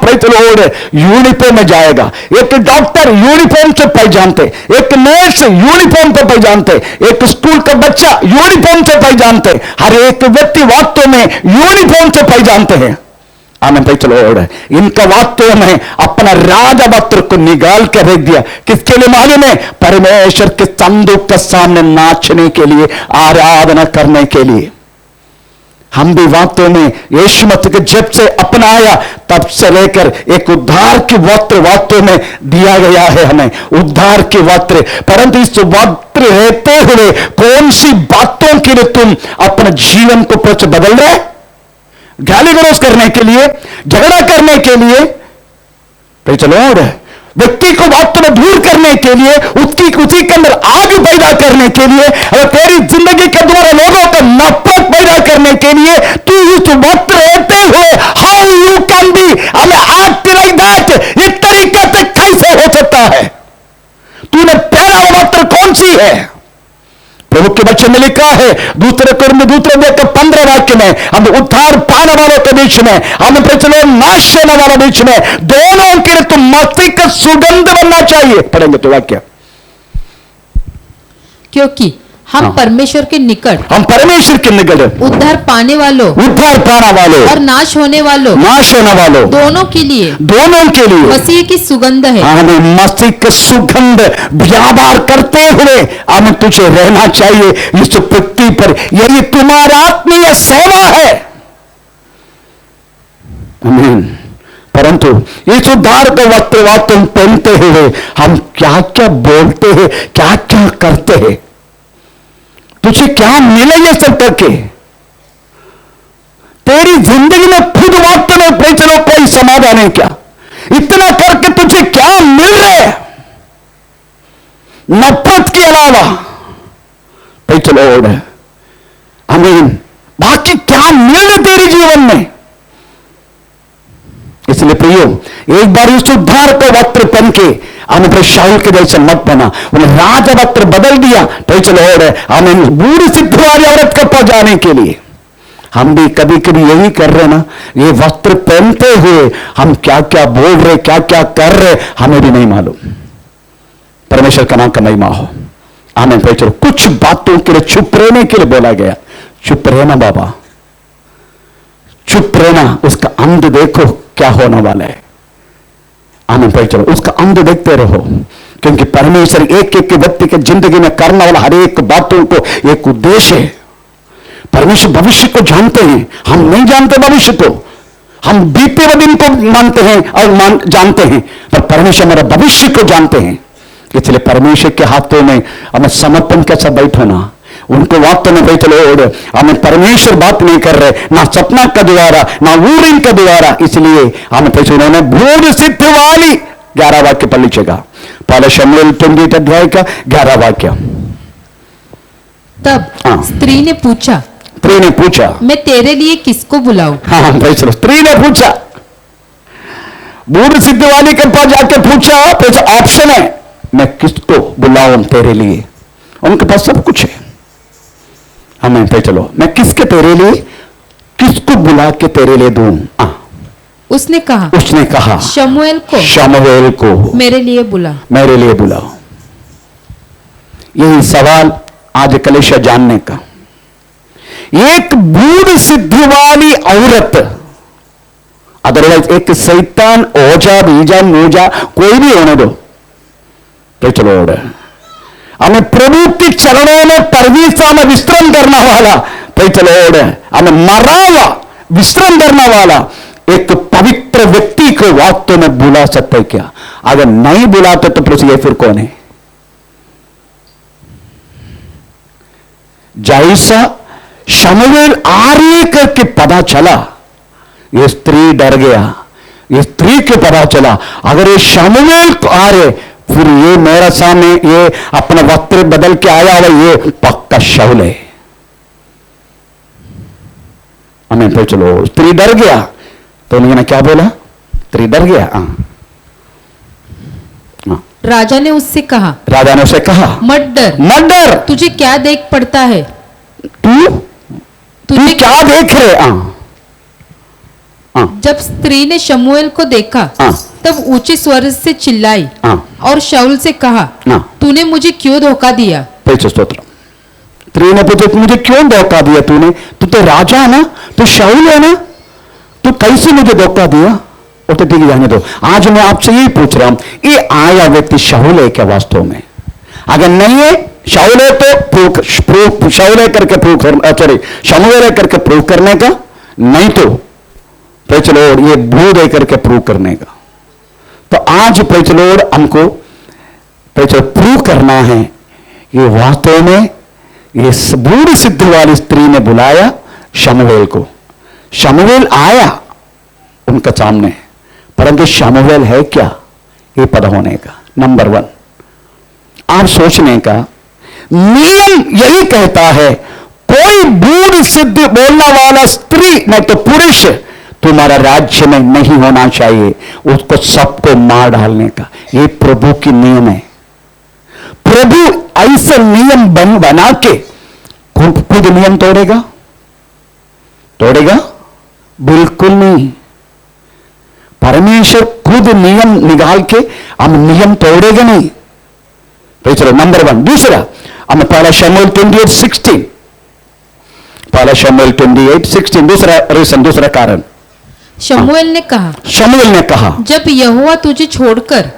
यूनिफॉर्म में जाएगा। एक डॉक्टर यूनिफॉर्म से पहचानते, एक नर्स यूनिफॉर्म पे पहचानते, एक स्कूल का बच्चा यूनिफॉर्म से पहचानते, हर एक व्यक्ति वास्तव में यूनिफॉर्म से पहचानते हैं। आमेन भाई चलो। इनका वास्तव में अपना राजा वस्त्र को निकाल कर रख दिया। किसके लिए मालूम है? परमेश्वर के संदूक के सामने नाचने के लिए, आराधना करने के लिए। हम भी वास्तव में यीशु मसीह के जब से अपनाया तब से लेकर एक उद्धार की वस्त्र वास्तव में दिया गया है हमें, उद्धार की वस्त्र। परंतु इस वस्त्र रहते हुए कौन सी बातों के लिए तुम अपने जीवन को कुछ बदल रहे? गाली गलौज करने के लिए, झगड़ा करने के लिए, तो चलो व्यक्ति को वास्तव में दूर करने के लिए, उसी के अंदर आग पैदा करने के लिए, और तेरी जिंदगी के द्वारा लोगों को नफरत पैदा करने के लिए तू इस वक्त रहते हुए how you can be act like that, इस तरीके से कैसे हो सकता है? तूने पहला वस्त्र कौन सी है? प्रभु के वचन में लिखा है दूसरे 15 वाक्य में, हम उद्धार पाने वालों के बीच में, हम चलो नाश होने वालों बीच में, दोनों के लिए तुम मसीह का सुगंध बनना चाहिए। पढ़ेंगे तो वाक्य, क्योंकि हम परमेश्वर के निकट, हम परमेश्वर के निकट उद्धार पाने वालों और नाश होने वालों दोनों के लिए मसीह की सुगंध है। हमें मसीह का सुगंध व्यापार करते हुए हमें तुझे रहना चाहिए इस पृथ्वी पर। यही तुम्हारा आत्मीय सेवा है। आमीन। परंतु इस उद्धार को वस्त्र पहनते हुए हम क्या क्या बोलते हैं, क्या क्या करते हैं? तुझे क्या मिले ये सब करके? तेरी जिंदगी में खुद वास्तव में चलो कोई समाधान है क्या? इतना करके तुझे क्या मिल रहा है नफरत के अलावा? भाई चलो आमीन। बाकी क्या मिल रहा तेरे जीवन में? इसलिए प्रियो, एक बार इस उद्धार को वस्त्र पहन के हमें फिर शाऊल के जैसे मत बना, उन्हें राजा वस्त्र बदल दिया। तो चलो हमें बूढ़ी सिद्ध वाली औरत के पास जाने के लिए हम भी कभी कभी यही कर रहे ना, ये वस्त्र पहनते हुए हम क्या क्या बोल रहे, क्या क्या कर रहे, हमें भी नहीं मालूम। परमेश्वर का नाम का महिमा हो। आमीन। भाई चलो, कुछ बातों के लिए चुप रहने के लिए बोला गया। चुप रहना बाबा, चुप रहना। उसका अंत देखो क्या होने वाला है। आमीन। भाई चलो, उसका अंत देखते रहो, क्योंकि परमेश्वर एक एक व्यक्ति के जिंदगी में करने वाला हर एक बातों को एक उद्देश्य है। परमेश्वर भविष्य को जानते हैं, हम नहीं जानते भविष्य को। हम बीते हुए दिन को मानते हैं और जानते हैं, पर परमेश्वर हमारा भविष्य को जानते हैं। इसलिए परमेश्वर के हाथों में हमें समर्पण के साथ बैठना। उनको वास्तव में भाई चलो हमें परमेश्वर बात नहीं कर रहे, ना सपना का द्वारा, ना ऊरिन का द्वारा। इसलिए हमें पैसे उन्होंने बूढ़ सिद्ध वाली 11 वाक्य पढ़ लीजिएगा, पहले शमूएल 28 अध्याय का 11 वाक्य। तब स्त्री ने पूछा, मैं तेरे लिए किसको बुलाऊं? हाँ भाई चलो, स्त्री ने पूछा, बूढ़ सिद्ध वाली के पास जाके पूछा। फिर ऑप्शन है, मैं किसको बुलाऊं तेरे लिए? उनके पास सब कुछ है। हमें पे चलो, मैं किसके तेरे लिए, किसको बुला के तेरे लिए दूं? उसने कहा शमूएल को मेरे लिए बुलाओ। यही सवाल आज कलीसिया जानने का। एक बूढ़ सिद्ध वाली औरत, अदरवाइज एक शैतान, ओझा, बीजा, मोजा, कोई भी होने दो, तो चलो हमें प्रभु के चरणों में परवीसा में विश्राम करने वाला, तो चलो हमें मरा हुआ विश्राम करने वाला एक पवित्र व्यक्ति को वास्तव में बुला सकते क्या? अगर नहीं बुलाते तो फिर कौन है? जैसा शमूएल आ रही करके पता चला, ये स्त्री डर गया। ये स्त्री को पता चला अगर ये शमूएल आ रहे, फिर ये मेरा सामने ये अपना वस्त्र बदल के आया हुआ, ये पक्का शाऊल है। हमें तो चलो, स्त्री डर गया तो उन्होंने क्या बोला? स्त्री डर गया। राजा ने उससे कहा, राजा ने उसे कहा, मत डर, मत डर, तुझे क्या देख पड़ता है? तू तुझे क्या देख रहे? जब स्त्री ने शमूएल को देखा हाँ। तब ऊंचे स्वर से चिल्लाई हाँ। और शाऊल से कहा, हाँ। तूने मुझे क्यों धोखा दिया? प्रेज स्तोत्र। स्त्री ने पूछा, मुझे क्यों धोखा दिया तूने? तू तो राजा है ना, तू शाऊल है ना, तू कैसे मुझे धोखा दिया? और तो ठीक है, जाने दो। आज मैं आपसे यही पूछ रहा हूं, ये आया व्यक्ति शाऊल है क्या वास्तव में? अगर नहीं है, शाऊल है तो प्रूफ शाऊल है करके प्रूफ सॉरी शमूएल है करके प्रूव करने का, नहीं तो प्रेज लॉर्ड ये भू दे करके प्रूव करने का। तो आज प्रेज लॉर्ड हमको प्रूव करना है, ये वास्तव में ये बूढ़ी सिद्ध वाली स्त्री ने बुलाया शमूएल को। शमूएल आया उनका सामने, परंतु शमूएल है क्या ये पता होने का। नंबर 1 आप सोचने का नियम यही कहता है, कोई बूढ़ सिद्ध बोलने वाला स्त्री नहीं तो पुरुष तुम्हारा राज्य में नहीं होना चाहिए, उसको सबको मार डालने का। ये प्रभु की नियम है। प्रभु ऐसे नियम बना के खुद नियम तोड़ेगा? बिल्कुल नहीं। परमेश्वर खुद नियम निकाल के हम नियम तोड़ेगा नहीं। तो चलो नंबर 1। दूसरा हम पहला शमूएल 28:16, पहला शमूएल 28:16 दूसरा रीजन, दूसरा कारण। शमूएल ने कहा, जब यहोवा तुझे छोड़कर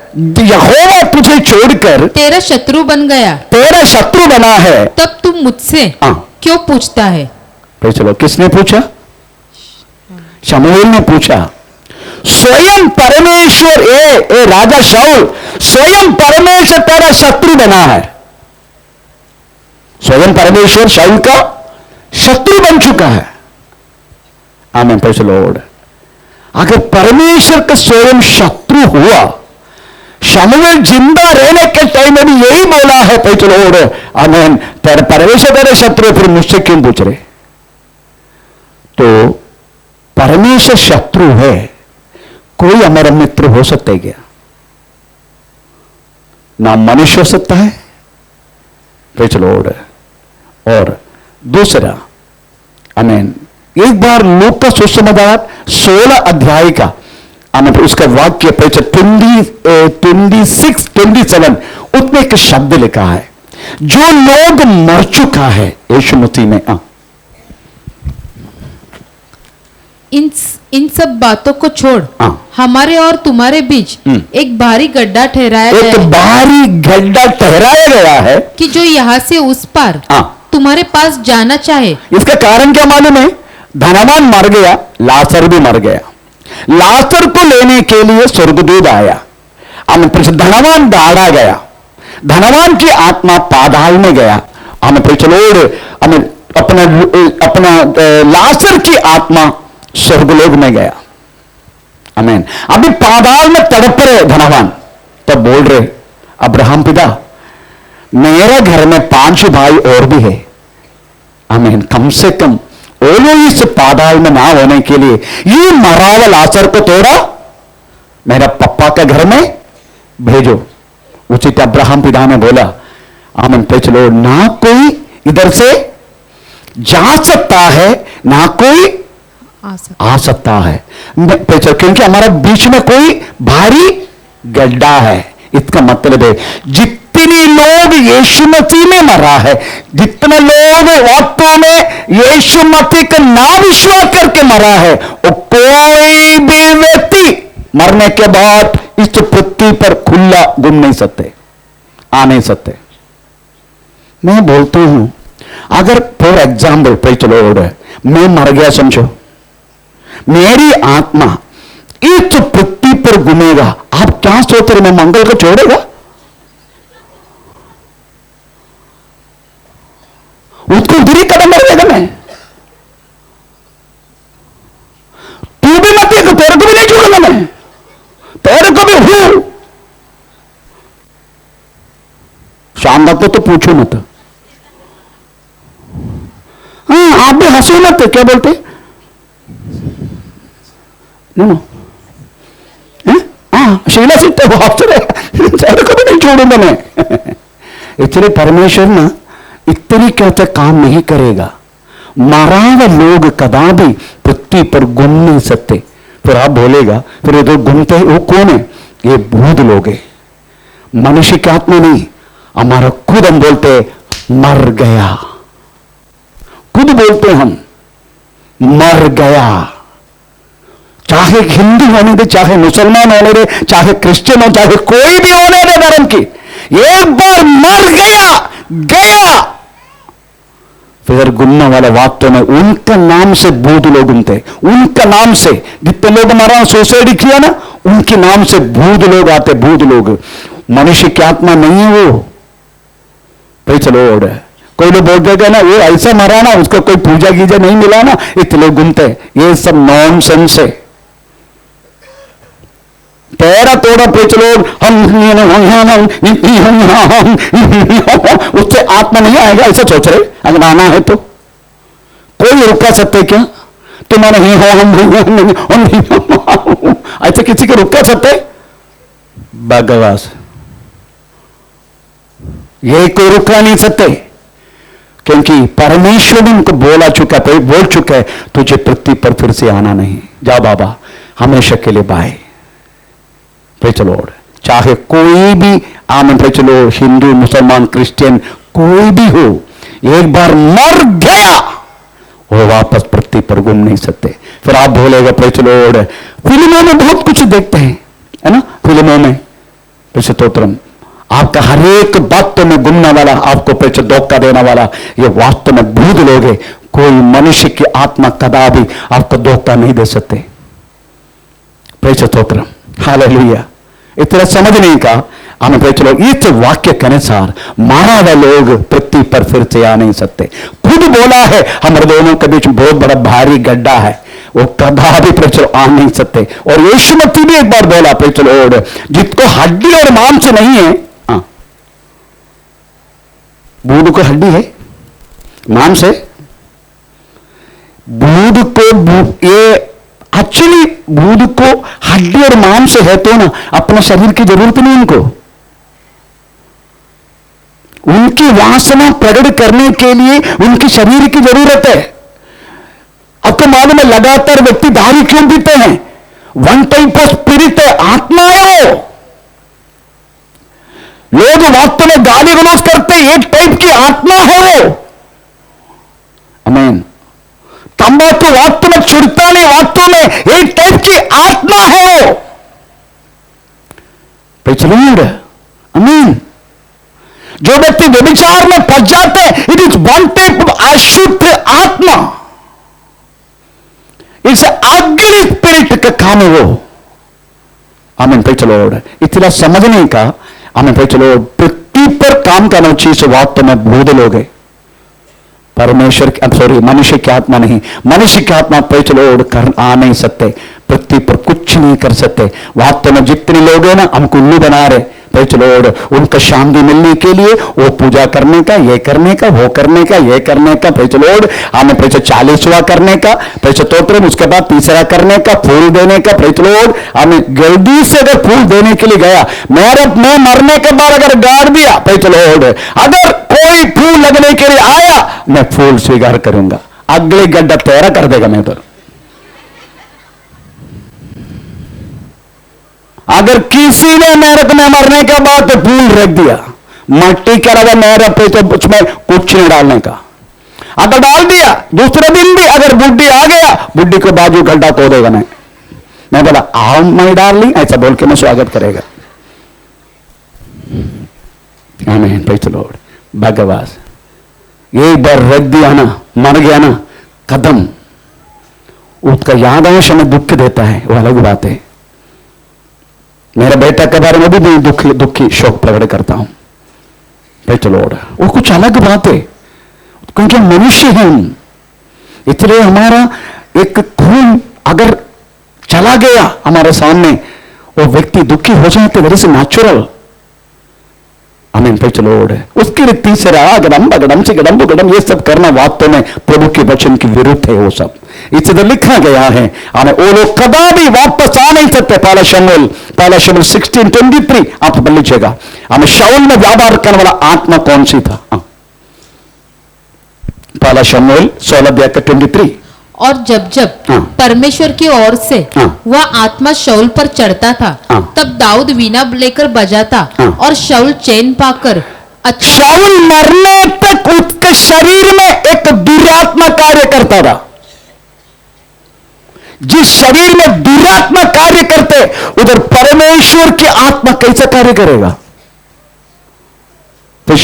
तेरा शत्रु बन गया, तेरा शत्रु बना है, तब तुम मुझसे क्यों पूछता है? तो चलो किसने पूछा? शमूएल ने पूछा। स्वयं परमेश्वर ए राजा शाऊल, स्वयं परमेश्वर तेरा शत्रु बना है। स्वयं परमेश्वर शाऊल का शत्रु बन चुका है। आमीन, प्रेज़ द लॉर्ड। अगर परमेश्वर का स्वयं शत्रु हुआ, शमूएल जिंदा रहने के टाइम में भी यही बोला है, प्रेज़ द लॉर्ड, आमीन, तेरा परमेश्वर तेरे शत्रु, फिर मुझसे क्यों पूछ रहे? तो परमेश्वर शत्रु है, कोई हमारा मित्र हो सकता है क्या? ना मनुष्य हो सकता है, प्रेज़ द लॉर्ड। और दूसरा, आमीन, एक बार लूका सुसमाचार 16 अध्याय का उसका वाक्य 26-27 उसमें एक शब्द लिखा है, जो लोग मर चुका है यीशु मसीह में। इन सब बातों को छोड़ हमारे और तुम्हारे बीच एक भारी गड्ढा ठहराया गया है। एक भारी गड्ढा ठहराया गया है कि जो यहाँ से उस पार तुम्हारे पास जाना चाहे। इसका कारण क्या मालूम है? धनवान मर गया, लाजर भी मर गया। लाजर को लेने के लिए स्वर्गदूत आया, धनवान डाला गया, धनवान की आत्मा पाताल में गया। हमें अपना लाजर की आत्मा स्वर्गलोक में गया। आमीन। अभी पाताल में तड़प रहे धनवान, तब बोल रहे, अब्राहम पिता, मेरे घर में 5 भाई और भी है, आमीन, कम से कम वो लोग इस पाताल में ना होने के लिए ये मरा हुआ लाजर को तोड़ा मेरा पप्पा के घर में भेजो। उचित अब्राहम पिता ने बोला, आमीन, प्रेज़ द लॉर्ड, ना कोई इधर से जा सकता है, ना कोई आ सकता है, क्योंकि हमारा बीच में कोई भारी गड्ढा है। इसका मतलब है जितने लोग यीशु मसीह में मरा है, जितने लोग वास्तव में यीशु मसीह का नाम विश्वास करके मरा है, वो कोई भी व्यक्ति मरने के बाद इस पृथ्वी पर खुला घूम नहीं सकते, आ नहीं सकते। मैं बोलता हूं, अगर for example praise the Lord मैं मर गया, समझो, मेरी आत्मा इस पृथ्वी पर घूमेगा, आप क्या सोच रहे? मैं मंगल को छोड़ेगा? उसको दूरी कदम बढ़ेगा। मैं तू भी मत, तो तेरे को भी नहीं छोड़ूंगा, मैं तेरे को भी हूं। शाम तक तो पूछो मत। हाँ, आप भी हंसो मत, क्या बोलते? शीला सीखते वो हंस रहे, तेरे को भी नहीं छोड़ूंगा मैं। इसलिए परमेश्वर ना इतनी कहते काम नहीं करेगा। मारा हुआ लोग कदा भी पृथ्वी पर घूम नहीं सकते। फिर आप बोलेगा फिर ये तो घूमते हैं, वो कौन है? ये भूत लोग है, मनुष्य की आत्मा नहीं। हमारा खुद हम बोलते मर गया, खुद बोलते हम मर गया। चाहे हिंदू होने दे, चाहे मुसलमान होने दे, चाहे क्रिश्चियन हो, चाहे कोई भी होने दे धर्म की, एक बार मर गया गया। फिर गुमने वाले वाक्यों में उनका नाम से भूत लोग घूमते, उनका नाम से जितने लोग हमारा सुसाइड किया ना, उनके नाम से भूत लोग आते। भूत लोग मनुष्य की आत्मा नहीं है वो। भाई चलो, कोई लोग बोल देगा ना वो ऐसा मरा ना, उसको कोई पूजा गीजा नहीं मिला ना, इतने लोग घूमते। ये सब नॉनसेंस है। तेरा तोड़ा पेच लोग उससे आत्मा नहीं आएगा ऐसा सोच रहे। अगर आना है तो कोई रुका सकते क्या? तुम्हारे ही हो हम ऐसे किसी के रुका सकते? बकवास, ये कोई रुका नहीं सकते, क्योंकि परमेश्वर ने उनको बोला चुका है, बोल चुका है तुझे पृथ्वी पर फिर से आना नहीं। जा बाबा, हमेशा के लिए बाय। चलो, चाहे कोई भी आमन पे चलो, हिंदू मुसलमान क्रिश्चियन कोई भी हो, एक बार मर गया वो वापस पृथ्वी पर घूम नहीं सकते। फिर आप बोलेगा पे चलो, फिल्मों में बहुत कुछ देखते हैं है ना, फिल्मों में स्तोत्रम आपका हर एक बात में घूमने वाला, आपको पे धोखा देने वाला, ये वास्तव में भूत लोग है। कोई मनुष्य की आत्मा कदा भी आपको धोखा नहीं दे सकते। स्तोत्रम, हालेलुया। इतना समझने का हमें पे चलो, इस वाक्य के अनुसार मारा हुआ लोग पृथ्वी पर फिर से आ नहीं सकते। खुद बोला है हमारे दोनों के बीच बहुत बड़ा भारी गड्ढा है, वो कदा भी पे चलो आ नहीं सकते। और यीशु मसीह भी एक बार बोला पे चलो, जिसको हड्डी और मांस नहीं है, हाँ बूढ़ को हड्डी है मांस है, बूढ़ को ये एक्चुअली बूढ़ को हड्डी और मांस है तो ना अपने शरीर की जरूरत नहीं उनको। उनकी वासना प्रकट करने के लिए उनकी शरीर की जरूरत है। आपको मालूम है लगातार व्यक्ति दारू क्यों पीते हैं? वन टाइप ऑफ स्पिरिट है, आत्मा है वो। लोग वास्तव में गाली गलौज करते, एक टाइप की आत्मा है वो। आमीन। तंबाकू वास्तव में छुड़ता नहीं, वास्तव में एक टाइप की आत्मा है वो। आमीन। जो व्यक्ति व्यभिचार में फंस जाते हैं, it is one type of अशुद्ध आत्मा, इस अगली स्पिरिट का काम है वो। आमीन। पे चलो, इतना समझने का हमें पे चलो, पृथ्वी पर काम करना चाहिए वास्तव में भूत लोग है। परमेश्वर सॉरी मनुष्य की आत्मा नहीं, मनुष्य की आत्मा पे चलो कर आ नहीं सकते, पृथ्वी पर कुछ नहीं कर सकते। वास्तव में जितने लोग हैं ना हमको उल्लू बना रहे पे चलो, उनका शांति मिलने के लिए वो पूजा करने का, ये करने का, वो करने का, ये करने का, पे चलो हमें पे 40वां करने का, पे स्तोत्र, उसके बाद तीसरा करने का, फूल देने का, पे चलो हमें जल्दी से अगर फूल देने के लिए गया, मैं मरने के बाद अगर गाड़ दिया, पे चलो अगर कोई फूल लगने के लिए आया मैं फूल स्वीकार करूंगा, अगले गड्ढा तेरा कर देगा मैं। तो अगर किसी ने नरक में मरने के बाद तो फूल रख दिया, मट्टी के अलावा नहर पे तो उसमें कुछ नहीं डालने का, अगर डाल दिया दूसरे दिन भी अगर बुड्ढी आ गया, बुड्ढी के बाजू गड्ढा खोदेगा नहीं। मैं बोला आओ मैं डाल ली, ऐसा बोल के मैं स्वागत करेगा। आमीन। Praise the Lord. भगवास एक बार रख दिया ना, मर गया ना, कदम उसका याद अंश हमें दुख देता है, वो अलग बात है। मेरा बेटा के बारे में भी मैं दुखी शोक प्रकट करता हूं। Praise the Lord. वो कुछ अलग बात है, क्योंकि मनुष्य हैं हम, इसलिए हमारा एक खून अगर चला गया हमारे सामने, वो व्यक्ति दुखी हो जाते, वेरी से नेचुरल। आमीन। Praise the Lord. उसके लिए तीसरा गडम बगडम से गडम बुगडम ये सब करना वास्तव में प्रभु के वचन के विरुद्ध है। वो सब इसे तो लिखा गया है। हमें वो लोग कदापि वापस आ नहीं सकते। पहला शमूएल 16:23 आप पढ़ लीजिएगा। हमें शाऊल में व्यापार करने वाला आत्मा कौन सी था? पहला शमूएल 16:23। और जब जब हाँ। परमेश्वर की ओर से हाँ। वह आत्मा शाऊल पर चढ़ता था, हाँ। तब दाऊद वीणा लेकर बजाता हाँ। और शाऊल चैन पाकर शाऊल मरने तक उसके शरीर में एक दुरात्मा कार्य करता था। जिस शरीर में दुरात्मा कार्य करते, उधर परमेश्वर की आत्मा कैसे कार्य करेगा? तो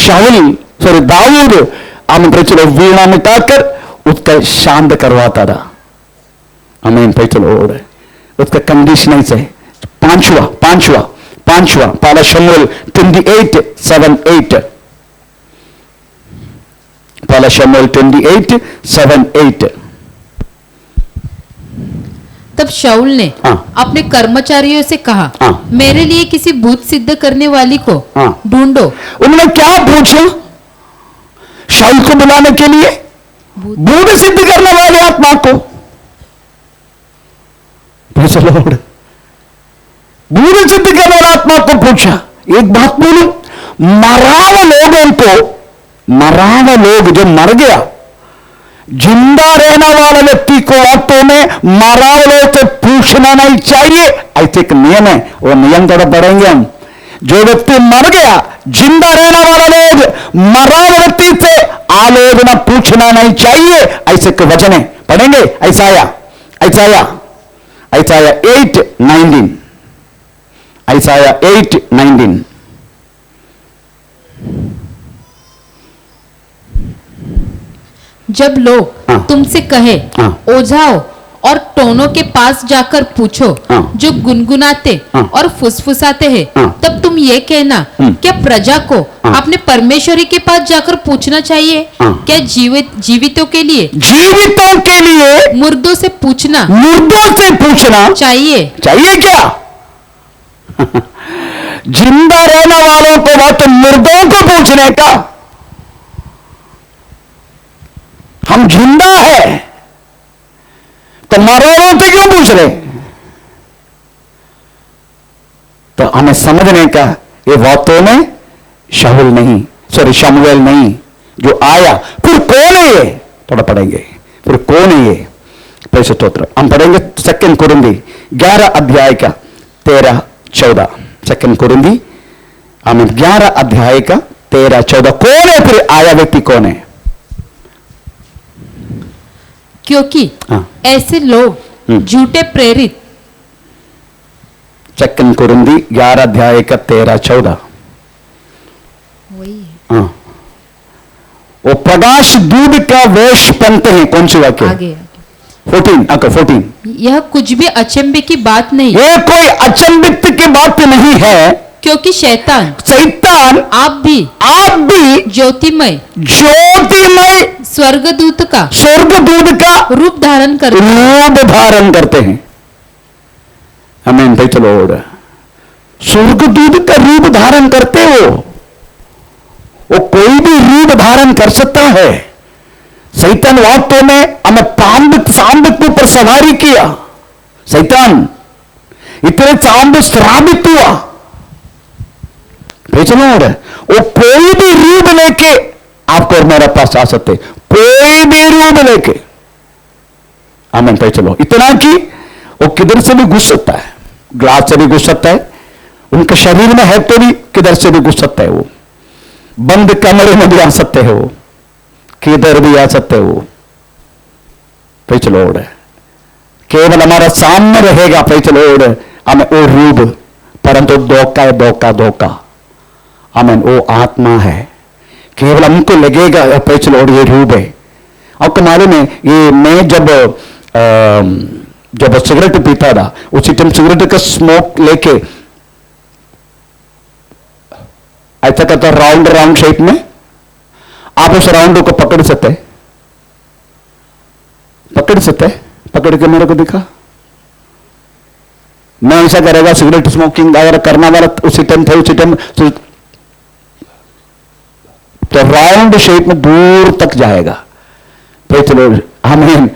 दाऊद चलो वीणा मिटाकर उसका शांत करवाता था। हमें चलो उसका कंडीशन ऐसे पांचवा पहला शमूएल 28:7-8। पहला शमूएल 28:7-8। तब शाऊल ने हाँ। अपने कर्मचारियों से कहा, हाँ। मेरे लिए किसी भूत सिद्ध करने वाली को हाँ। ढूंढो। उन्होंने क्या पूछा शाऊल को बुलाने के लिए? भूत सिद्ध करने वाले आत्मा को। भूत सिद्ध करने वाले आत्मा को पूछा। एक बात बोलूं, मरा हुआ लोग जो मर गया, जिंदा रहने वाले व्यक्ति को वास्तव में मरा हुए से पूछना नहीं चाहिए। ऐसे एक नियम है, वो नियम थोड़ा पढ़ेंगे हम। जो व्यक्ति मर गया, जिंदा रहने वाला लोग मरा हुआ व्यक्ति से आलोचना पूछना नहीं चाहिए। ऐसे के वचन है, पढ़ेंगे। Isaiah 8:19। Isaiah 8:19। जब लोग हाँ। तुमसे कहे, हाँ। ओझाओ और टोनों के पास जाकर पूछो, हाँ। जो गुनगुनाते हाँ। और फुसफुसाते हैं, हाँ। तब तुम ये कहना, क्या प्रजा को हाँ। अपने परमेश्वरी के पास जाकर पूछना चाहिए? हाँ। क्या जीवितों के लिए मुर्दों से पूछना चाहिए क्या? जिंदा रहने वालों को बहुत मुर्दों को पूछने का? हम जिंदा है तो मरोड़ों से क्यों पूछ रहे? तो हमें समझने का, ये वास्तव में शमूएल नहीं जो आया। फिर कौन है ये? थोड़ा पढ़ेंगे। फिर कौन है ये? पैसे स्तोत्र हम पढ़ेंगे 2 कुरिन्थी 11:13-14। 2 कुरिन्थी 11:13-14। कौन है फिर आया व्यक्ति? कौन है? क्योंकि हाँ। ऐसे लोग झूठे प्रेरित 2 कुरिन्थी 11:13-14। हाँ। वो प्रकाश दूध का वेश पहनते हैं। कौन सी वाक्य? आगे 14। यह कुछ भी अचंभे की बात नहीं, ये कोई अचंभित की बात नहीं है, क्योंकि शैतान आप भी ज्योतिमय स्वर्गदूत का रूप धारण करते हैं। हमें चलो स्वर्गदूत का रूप धारण करते हो। वो कोई भी रूप धारण कर सकता है। शैतान वास्तव में हमें सांबित के ऊपर सवारी किया। शैतान इतने सांब श्रापित हुआ। वो कोई भी रूप लेके आपको और मेरे पास आ सकते, कोई भी रूप लेके। हमें चलो इतना कि वो किधर से भी घुस सकता है, ग्लास से भी घुस सकता है, उनके शरीर में है तो भी किधर से भी घुस सकता है। वो बंद कमरे में भी आ सकते हैं, वो किधर भी आ सकते हैं। वो केवल हमारा सामने रहेगा हमें वो रूप, परंतु धोखा हमें वो आत्मा है। केवल हमको लगेगा ये रूप है। आपको मालूम है, ये मैं जब सिगरेट पीता था, उसी टाइम सिगरेट का स्मोक लेके ऐसा करता राउंड शेप में, आप उस राउंड को पकड़ सकते पकड़ के मेरे को दिखा। मैं ऐसा करेगा, सिगरेट स्मोकिंग अगर करना वाला उसी टाइम तो राउंड शेप में दूर तक जाएगा। चलो हमें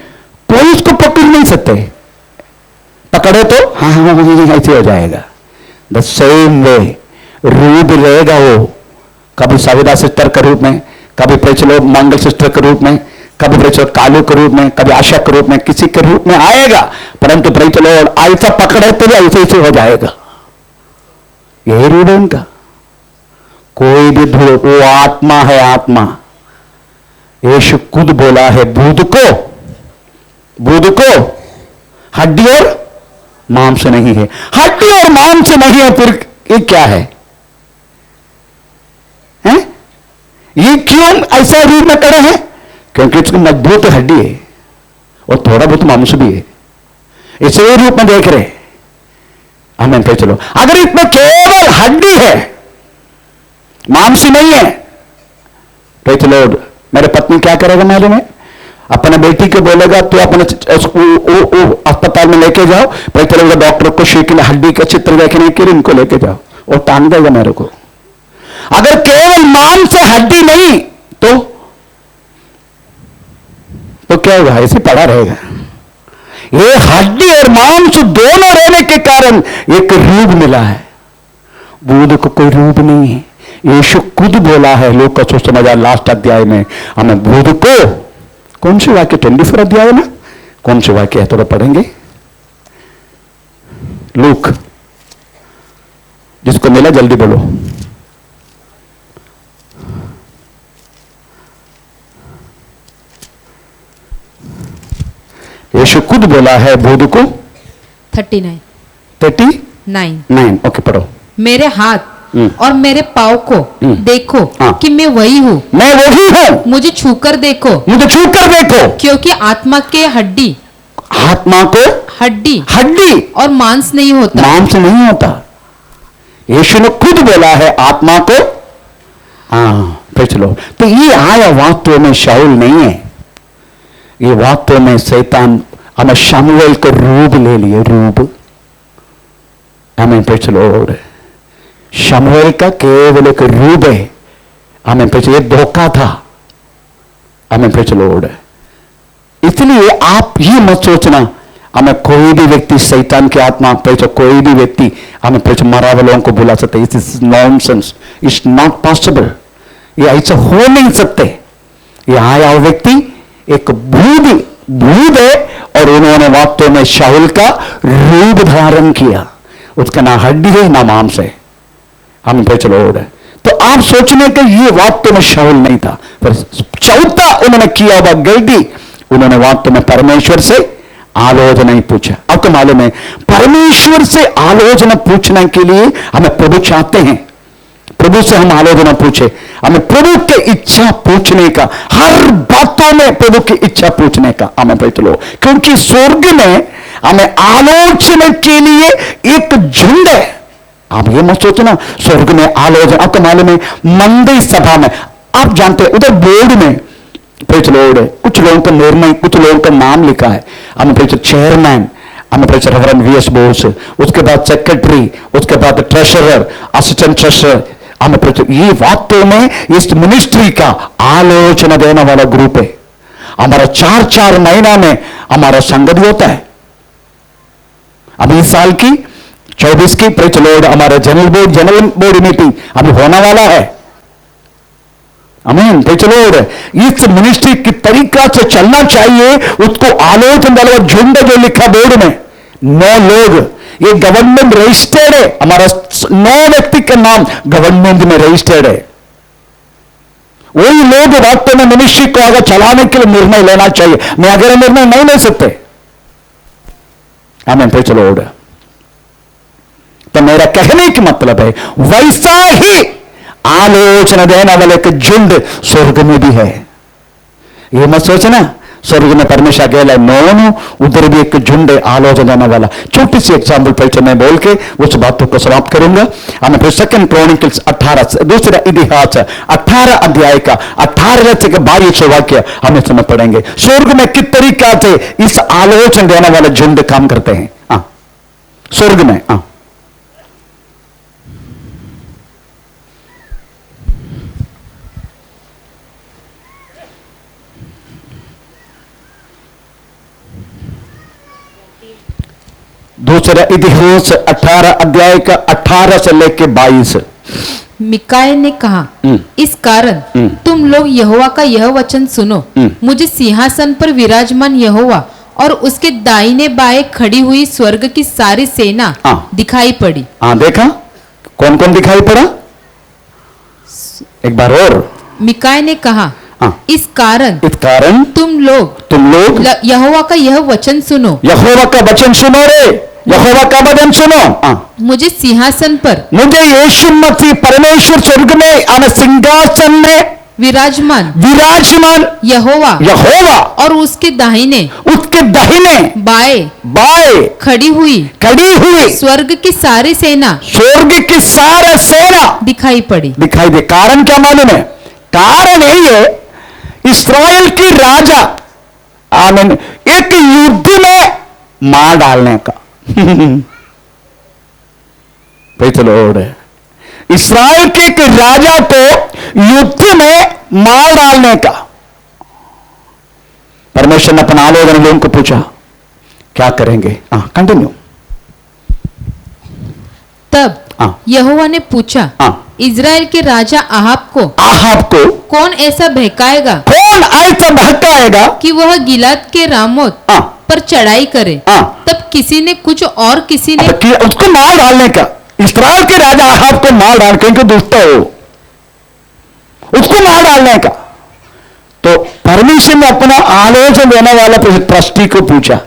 कोई उसको पकड़ नहीं सकते, पकड़े तो हाँ हाँ हाँ ऐसे हो जाएगा। द सेम वे रूप रहेगा वो, कभी सविता सिस्टर के रूप में, कभी प्रचलो मंगल सिस्टर के रूप में, कभी प्रचलो कालू के रूप में, कभी आशा के रूप में, किसी के रूप में आएगा, परंतु प्रचलो ऐसा पकड़े तो ऐसे ऐसे हो जाएगा। यही रूप है उनका। कोई भी धूल, वो आत्मा है आत्मा। यीशु खुद बोला है बुध को हड्डी और मांस नहीं है, हड्डी और मांस नहीं है, फिर ये क्या है? हैं? ये क्यों ऐसा रूप में खड़े हैं? क्योंकि इसकी मजबूत हड्डी है और थोड़ा बहुत मांस भी है, इसे रूप में देख रहे। हमें पे चलो, अगर इसमें केवल हड्डी है, मांस नहीं है, तो चलो मेरे पत्नी क्या करेगा मालूम है? अपने बेटी को बोलेगा तो अपने अस्पताल में लेके जाओ, भाई चलो डॉक्टर को शिकल हड्डी का चित्र देखने के लिए इनको लेके जाओ, और टांग देगा मेरे को। अगर केवल मांस से हड्डी नहीं तो क्या होगा? ऐसे पड़ा रहेगा। ये हड्डी और मांस दोनों रहने के कारण एक रूप मिला है। बुध को कोई रूप नहीं है। यीशु खुद बोला है लोग का सुसमाचार लास्ट अध्याय में, हमें बुध को, कौन से वाक्य? 24 अध्याय में कौन से वाक्य है? थोड़ा पढ़ेंगे। लूक, जिसको मिला जल्दी बोलो। यीशु खुद बोला है बुध को 39 ओके पढ़ो। मेरे हाथ और मेरे पाँव को देखो कि मैं वही हूँ, मैं वही हूँ, मुझे छूकर देखो, क्योंकि आत्मा के हड्डी और मांस नहीं होता। यीशु ने खुद बोला है आत्मा को। फिर चलो, तो ये आया वास्तव में शाऊल नहीं है, ये वास्तव में शैतान हमें शमूएल का रूप ले लिए, रूप। हमें फिर चलो, शमूएल का केवल एक रूप है। हमें फिर ये धोखा था। हमें फिर चलो, इसलिए आप ये मत सोचना हमें कोई भी व्यक्ति शैतान की आत्मा पे कोई भी व्यक्ति हमें पे मरा हुआ लोगों को बुला सकते। It is nonsense, it's not possible. ये ऐसा हो नहीं सकते। ये आया व्यक्ति एक भूत है और उन्होंने वास्तव में शाऊल का रूप धारण किया। उसका ना हड्डी है ना मांस है। हम पे चलो, तो आप सोचने के ये वास्तव में शाऊल नहीं था। पर चौथा उन्होंने किया हुआ गलती, उन्होंने वास्तव में परमेश्वर से आलोचना नहीं पूछा। आपको मालूम है, परमेश्वर से आलोचना पूछने के लिए हमें प्रभु चाहते हैं। प्रभु से हम आलोचना पूछे, हमें प्रभु की इच्छा पूछने का, हर बातों में प्रभु की इच्छा पूछने का हमें चलो, क्योंकि स्वर्ग में हमें आलोचना के लिए एक झुंड है। आप ये मत सोचना स्वर्ग में आलोचना। आपको मालूम है, मंदिर सभा में आप जानते हैं उधर बोर्ड में प्रेज लॉर्ड है, कुछ लोगों का निर्णय, कुछ लोगों का नाम लिखा है। हमें चेयरमैन, हमें रेवरेंड वीएस बोस, उसके बाद सेक्रेटरी, उसके बाद ट्रेजरर, असिस्टेंट ट्रेजरर। हमें ये वास्तव में इस मिनिस्ट्री का आलोचना देने वाला ग्रुप है। हमारा 4-4 महीना में हमारा संगति होता है। अभी इस साल की 24 की प्रेज लॉर्ड हमारा जनरल बोर्ड मीटिंग अभी होने वाला है। आमीन। प्रेज लॉर्ड, इस मिनिस्ट्री की तरीका से चलना चाहिए। उसको आलोचना वाला झुंड जो लिखा बोर्ड में 9 लोग, ये गवर्नमेंट रजिस्टर्ड है। हमारा 9 व्यक्ति का नाम गवर्नमेंट में रजिस्टर्ड है। वही लोग वास्तव में मिनिस्ट्री को अगर चलाने के लिए निर्णय लेना चाहिए। मैं अगर निर्णय नहीं ले सकते। आमीन। प्रेज लॉर्ड, तो मेरा कहने का मतलब है वैसा ही आलोचना देने वाले का झुंड स्वर्ग में भी है। ये मत सोचना स्वर्ग में परमेश्वर अकेला नो, उधर भी एक झुंड आलोचना देने वाला। छोटी सी एग्जाम्पल परिचय में बोल के उस बातों को समाप्त करूंगा। हमें फिर 2 क्रॉनिकल्स 18, दूसरा इतिहास 18 अध्याय का 18 से 22 वाक्य हमें समय पढ़ेंगे। स्वर्ग में किस तरीका से इस आलोचना देने वाला झुंड काम करते हैं। स्वर्ग में दूसरा इतिहास 18 अध्याय का 18 से लेकर 22। मिकाया ने कहा, इस कारण तुम लोग यहोवा का यह वचन सुनो। मुझे सिंहासन पर विराजमान यहोवा और उसके दाहिने बाएं खड़ी हुई स्वर्ग की सारी सेना दिखाई पड़ी। देखा कौन कौन दिखाई पड़ा? एक बार और। मिकाया ने कहा, इस कारण तुम लोग यहोवा का यह वचन सुनो। यहोवा का वचन सुनो रे, यहोवा का वचन सुनो। मुझे सिंहासन पर, मुझे यीशु मसीह परमेश्वर स्वर्ग में आने सिंहासन में विराजमान यहोवा और उसके दाहिने बाएं खड़ी हुई स्वर्ग की सारी सेना दिखाई पड़ी। दिखाई दे। कारण क्या मालूम है? कारण यही है, इस्राएल की राजा आमीन एक युद्ध में मार डालने का चलो, इस्राएल के एक राजा को युद्ध में मार डालने का परमेश्वर ने अपना आलोचना लोगों को पूछा क्या करेंगे। कंटिन्यू। तब यहोवा ने पूछा, इजराइल के राजा आहाब को कौन ऐसा बहकाएगा कि वह गिलाद के रामोत पर चढ़ाई करे। तब किसी ने उसको मार डालने का, इस्राएल के राजा आहाब को मार डाल क्योंकि दुष्ट हो, उसको मार डालने का। तो परमेश्वर ने अपना आलोचना देने वाला ट्रस्टी को पूछा,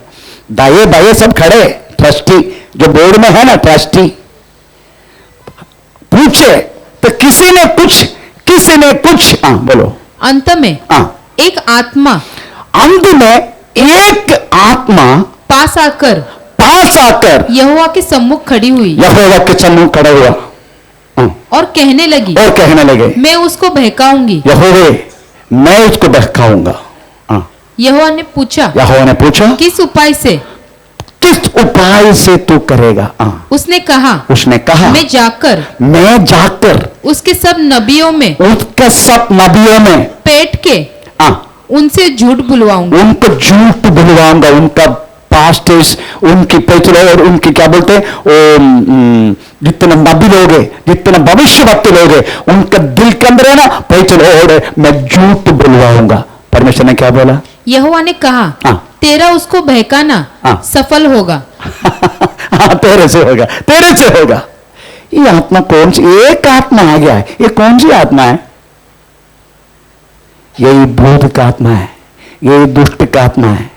दाएं बाएं सब खड़े, ट्रस्टी जो बोर्ड में है ना, ट्रस्टी पूछे तो किसी ने कुछ बोलो। अंत में एक आत्मा पास आकर यहोवा के सम्मुख खड़ी हुई, खड़ा हुआ और कहने लगे, मैं उसको बहकाऊंगी। यहोवे मैं उसको बहकाऊंगा। यहोवा ने पूछा, किस उपाय से तू करेगा? उसने कहा, मैं जाकर उसके सब नबियों में पेट के उनसे झूठ बुलवाऊंगा। उनका पास्टर्स, उनकी पेचलो और उनकी क्या बोलते हैं, जितने नबी लोग हैं, जितने भविष्यवक्ता लोग हैं, उनका दिल के अंदर है ना पेचलो और मैं झूठ बुलवाऊंगा। परमेश्वर ने क्या बोला? यहोवा ने कहा, तेरा उसको बहकाना सफल होगा। तेरे से होगा। ये आत्मा कौन सी? एक आत्मा आ गया है। ये कौन सी आत्मा है? यही भूत का आत्मा है, यही दुष्ट का आत्मा है,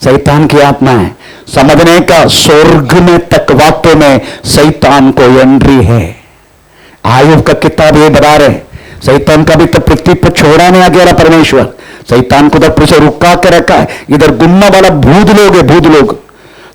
शैतान की आत्मा है। समझने का, स्वर्ग में तक वाक्य में शैतान को एंट्री है। आयुब का किताब ये बता रहे, शैतान का भी तो पृथ्वी पर छोड़ा नहीं आ गया परमेश्वर, शैतान को तो पीछे रुका के रखा है। इधर गुन्ना वाला भूत लोग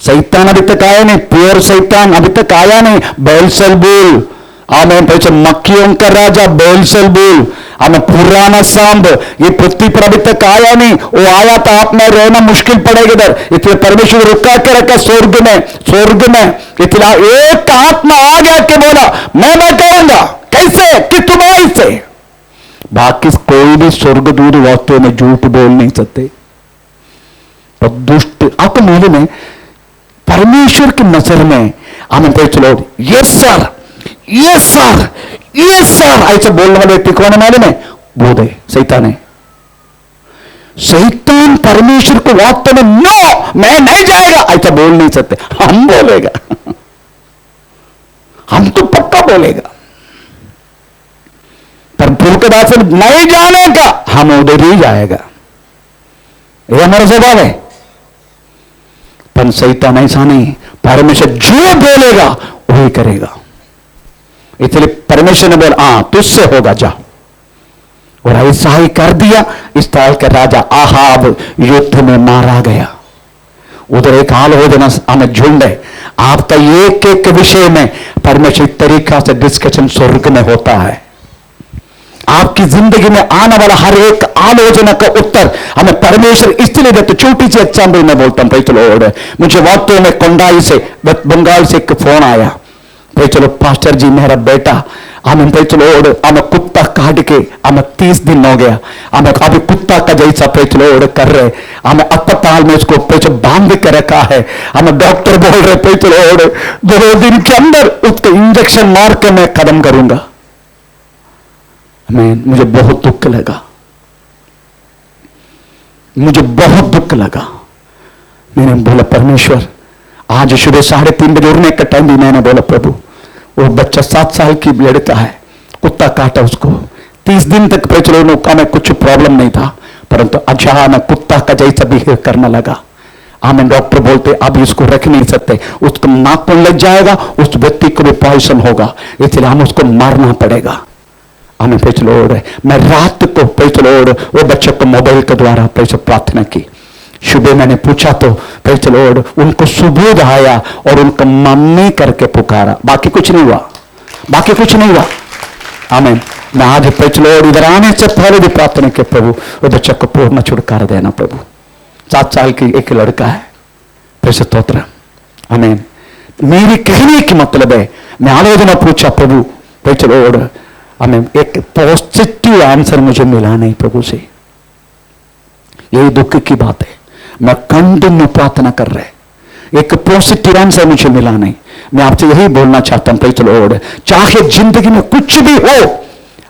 शैतान अभी तक आया नहीं, प्योर शैतान अभी तक आया नहीं। बेलसेबूल, आमेन, मक्खियों का राजा बेलसेबूल, हमें पुराना सांब, ये पृथ्वी पर अभी तक आया नहीं। वो आया तो आप में रहना मुश्किल पड़ेगा इधर, इसलिए परमेश्वर रुका के रखा स्वर्ग में। इसलिए एक आत्मा आ गया कि बोला मैं कहूंगा कैसे कि तुम्हारी से। बाकी कोई भी स्वर्गदूत वास्तव में झूठ बोल नहीं सकते। तो दुष्ट आपको मालूम है परमेश्वर की नजर में हमें चलो यस सर ऐसे बोलने वाले व्यक्ति कौन है मालूम है? बोध है, शैतान है। शैतान परमेश्वर को वास्तव में नो मैं नहीं जाएगा ऐसा बोल नहीं सकते। हम बोलेगा, हम तो पक्का बोलेगा, पर फुलकदास नहीं जाने का हम उधर ही जाएगा। यह हमारा स्वभाव है। पर शैतान ऐसा नहीं, परमेश्वर जो बोलेगा वही करेगा। इसलिए परमेश्वर ने बोला तुझसे होगा, जा। और ऐसा ही कर दिया। इस्राएल का राजा आहाब युद्ध में मारा गया। उधर एक हाल हो जाना हमें झुंड है। आपका एक विषय में परमेश्वर तरीका से डिस्कशन स्वर्ग में होता है। आपकी जिंदगी में आने वाला हर एक आलोचना का उत्तर हमें परमेश्वर इसलिए देते। छोटी सी एग्जाम्पल मैं बोलता हूं, चलो मुझे वास्तव में कोंडाई से बंगाल से एक फोन आया, चलो पास्टर जी मेरा बेटा आमें प्रेज लॉर्ड आमें कुत्ता काट के आमें 30 दिन हो गया, आमें अभी कुत्ता का जैसा प्रेज लॉर्ड कर रहे, आमें अस्पताल में उसको प्रेज बांध के रखा है, हमें डॉक्टर बोल रहे प्रेज लॉर्ड 2 दिन के अंदर उसको इंजेक्शन मार के मैं खत्म करूंगा। मुझे बहुत दुख लगा, मुझे बहुत दुख लगा। मैंने बोला परमेश्वर, आज सुबह 3:30 बजे उठने का टाइम भी मैंने बोला प्रभु वो बच्चा 7 साल की लड़का है, कुत्ता काटा उसको, 30 दिन तक प्रेचलों का में कुछ प्रॉब्लम नहीं था, परंतु अचानक कुत्ता का जैसा बिहेव करने लगा। हमें डॉक्टर बोलते अब इसको रख नहीं सकते, उसको नाखून लग जाएगा, उस व्यक्ति को भी पॉइजन होगा, इसलिए हम उसको मारना पड़ेगा। हमें प्रेचलोड़, मैं रात को प्रेचलोड़ वो बच्चे को मोबाइल के द्वारा प्रेच प्रार्थना की। सुबह मैंने पूछा तो प्रेज लॉर्ड उनको सुबोध आया और उनको मम्मी करके पुकारा, बाकी कुछ नहीं हुआ, बाकी कुछ नहीं हुआ। आमीन। मैं आज प्रेज लॉर्ड इधर आने से पहले भी प्रार्थना के प्रभु वो बच्चे को पूर्ण छुटकारा देना प्रभु। 7 साल की एक लड़का है, प्रेज स्तोत्र। आमीन। मेरी कहने की मतलब है मैं आलोचना पूछा प्रभु प्रेज लॉर्ड, आमीन, एक पॉजिटिव आंसर मुझे मिला नहीं प्रभु से, यही दुख की बात है। मैं कंटिन्यू प्रार्थना कर रहे, एक पॉजिटिव आंसर मुझे मिला नहीं। मैं आपसे यही बोलना चाहता हूं प्रेज लॉर्ड, चाहे जिंदगी में कुछ भी हो,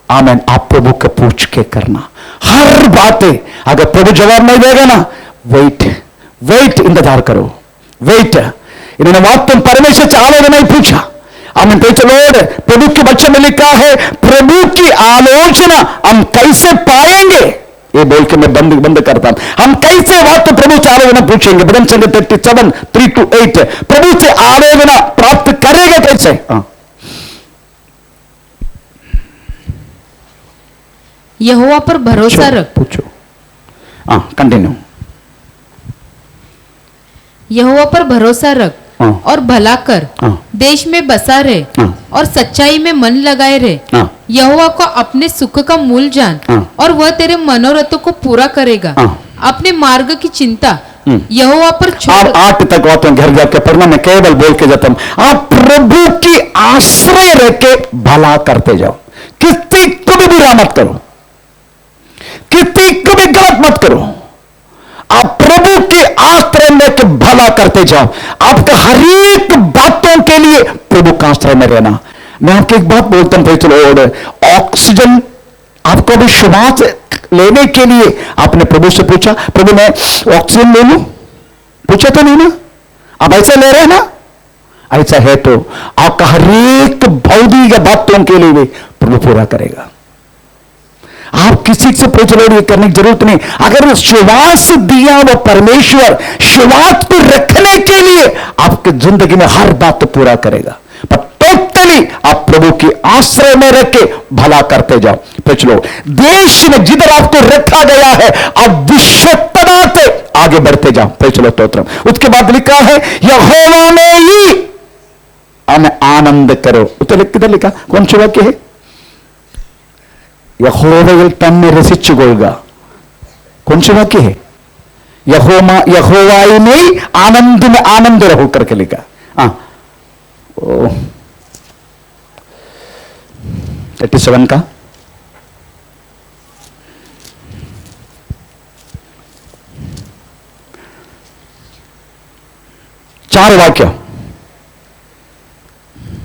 आमीन, आप प्रभु को पूछ के करना हर बातें। अगर प्रभु जवाब नहीं देगा ना, वेट इंतजार करो, वेट। इन्होंने वास्तव परमेश्वर से आलोचना नहीं पूछा। आमीन प्रेज लॉर्ड। प्रभु के बच्चे में लिखा है प्रभु की आलोचना हम कैसे पाएंगे, ये बोल के मैं बंद करता हूं। हम कैसे बात तो प्रभु से आलोचना पूछेंगे, भजन संख्या 37 3-8, प्रभु से आलोचना प्राप्त करेगा कैसे? यहोवा पर भरोसा रख, पूछो। कंटिन्यू। यहोवा पर भरोसा रख और भला कर, देश में बसा रहे और सच्चाई में मन लगाए रहे। यहोवा को अपने सुख का मूल जान और वह तेरे मनोरथों को पूरा करेगा। अपने मार्ग की चिंता यहोवा पर छोड़। 8 तक बातों घर जाकर पढ़ना, मैं केवल बोल के जाता हूं। आप प्रभु की आश्रय रह के भला करते जाओ, किसी को भी बुरा मत करो, किसी को भी गलत मत करो। आप प्रभु के आश्रय में के भला करते जाओ। आपका हर एक बातों के लिए प्रभु का आश्रय में रहना। मैं आपको एक बात बोलता हूं प्रेज लॉर्ड, ऑक्सीजन आपको भी श्वास लेने के लिए आपने प्रभु से पूछा प्रभु मैं ऑक्सीजन ले लूं, पूछा तो नहीं ना? आप ऐसे ले रहे हैं ना? ऐसा है तो आपका हर एक भौतिक बातों के लिए भी प्रभु पूरा करेगा। आप किसी से प्रेज लॉर्ड ये करने की जरूरत नहीं। अगर श्वास दिया वो परमेश्वर श्वास को रखने के लिए आपकी जिंदगी में हर बात पूरा करेगा। पर टोटली आप प्रभु की आश्रय में रख के भला करते जाओ। प्रेज लॉर्ड, देश में जिधर आपको रखा गया है आप विश्वसनीयता से आगे बढ़ते जाओ। Praise Lord stotram. उसके बाद लिखा है यहोवा में ही हमें आनंद करो। तो किधर लिखा, कौन सी वाक्य है? യഹോവയിൽ തന്നെ രസിച്ചുകൊള്ളുക, कौन सी वाक्य है? यहोवा में आनंद में आनंद रहो करके लिखा। 37 का 4 वाक्य।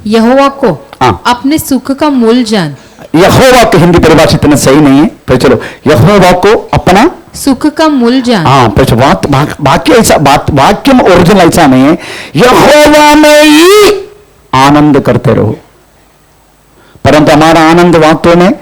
यहोवा को अपने सुख का मूल जान। यहोवा की हिंदी परिभाषा इतना सही नहीं है, पर चलो यहोवा को अपना सुख का मूल जान। वाक्य ऐसा वाक्य में ओरिजिनल ऐसा नहीं है। यहोवा में ही आनंद करते रहो, परंतु हमारा आनंद वाक्यों में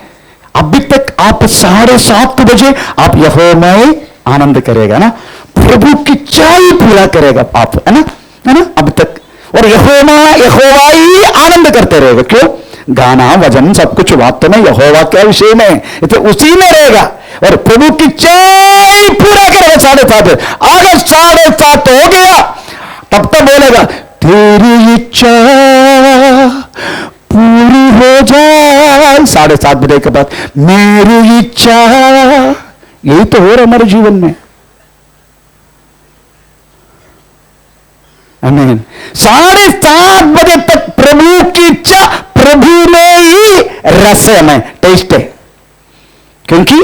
अभी तक आप 7:30 बजे आप यहोवा में आनंद करेगा ना, प्रभु की चाय पूरा करेगा आप, है ना अभी तक। और यहोवा ही आनंद करते रहेगा। क्यों? गाना वजन सब कुछ वास्तव में यहोवा के विषय में, तो उसी में रहेगा और प्रभु की चाय पूरा करेगा। 7:30 अगर 7:30 हो गया तब तक बोलेगा तेरी इच्छा पूरी हो जाए। 7:30 बजे के बाद मेरी इच्छा, यही तो हो रहा हमारे जीवन में। आमीन। 7:30 बजे तक प्रभु की इच्छा प्रभु में ही रस है, हमें टेस्ट है। क्योंकि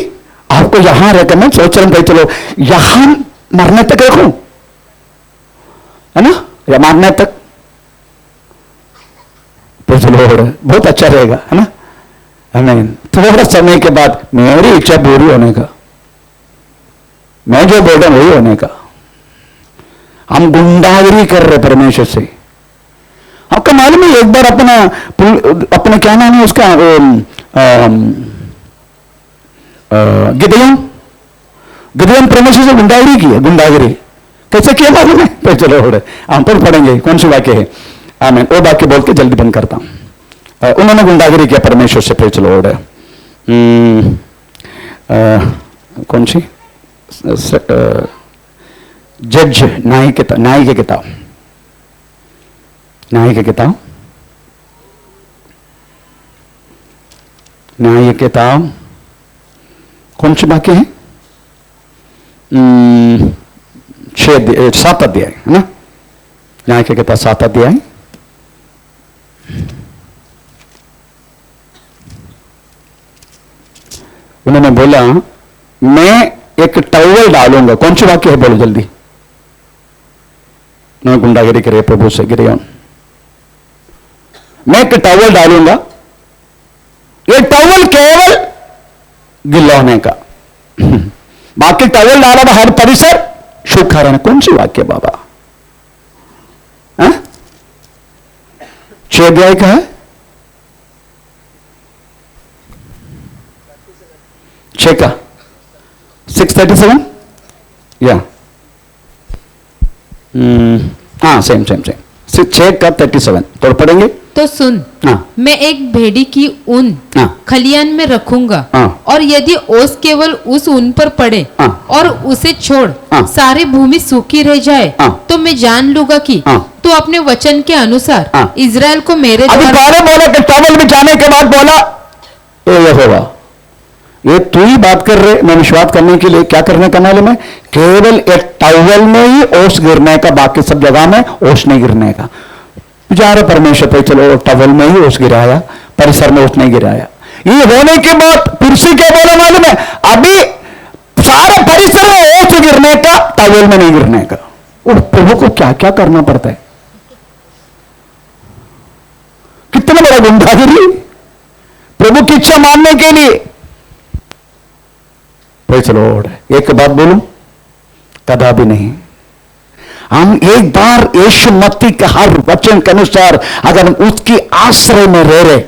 आपको यहां रहकर मैं सोच रहा हूं भाई चलो यहां मरने तक रखूं, है ना, या मारने तक तो चलो बहुत अच्छा रहेगा, है ना। हमें थोड़ा समय के बाद मेरी इच्छा पूरी होने का, मैं जो बोल रहा हूं वही होने का। हम गुंडागिरी कर रहे परमेश्वर से। आपका मालूम है एक बार अपना क्या नाम है उसका, गिदयोन परमेश्वर से गुंडागिरी की है। गुंडागिरी कैसे किया मालूम है? तो चलो हो रहे हम पर पढ़ेंगे कौन सी वाक्य है। आमीन। वो वाक्य बोल के जल्दी बंद करता हूं। उन्होंने गुंडागिरी किया परमेश्वर से। चलो हो रहे कौन सी जज न्याय की किताब कौन सी वाक्य है? 7 अध्याय है ना, न्याय की किताब 7 अध्याय। उन्होंने बोला मैं एक टॉवल डालूंगा। कौन सी वाक्य है बोलो जल्दी। मैं गुंडागिरी करे प्रभु से गिरियोन, मैं एक टॉवल डालूंगा, ये टॉवल केवल गिला होने का, बाकी टॉवल डाला तो हर परिसर सूखा रहना। कौन सी वाक्य बाबा? 6 अध्याय का है, 6 का 6:37 या हाँ सेम 6 का 37 तो पढ़ेंगे। तो सुन, मैं एक भेड़ी की ऊन खलियान में रखूंगा, और यदि ओस केवल उस ऊन पर पड़े और उसे छोड़ सारी भूमि सूखी रह जाए, तो मैं जान लूंगा कि तू अपने वचन के अनुसार इजराइल को मेरे द्वारा बोला कि टॉवल में जाने के बाद बोला ये होगा। ये तू ही बात कर रहे, मैं विश्वास करने के लिए क्या करने का मालूम है? केवल एक टॉवल में ही ओस गिरने का, बाकी सब जगह में ओस नहीं गिरने का। जा रहे परमेश्वर पे चलो टॉवल में ही ओस गिराया, परिसर में ओस नहीं गिराया। ये होने के बाद फिर से क्या बोला मालूम है? अभी सारे परिसर में ओस गिरने का, टॉवल में नहीं गिरने का। और प्रभु को क्या क्या करना पड़ता है, कितना बड़ा गुंडागिरी प्रभु की इच्छा मानने के लिए। चलो एक बात बोलूं, कदापि नहीं। हम एक बार यीशु मसीह के हर वचन के अनुसार अगर हम उसकी आश्रय में रह रहे,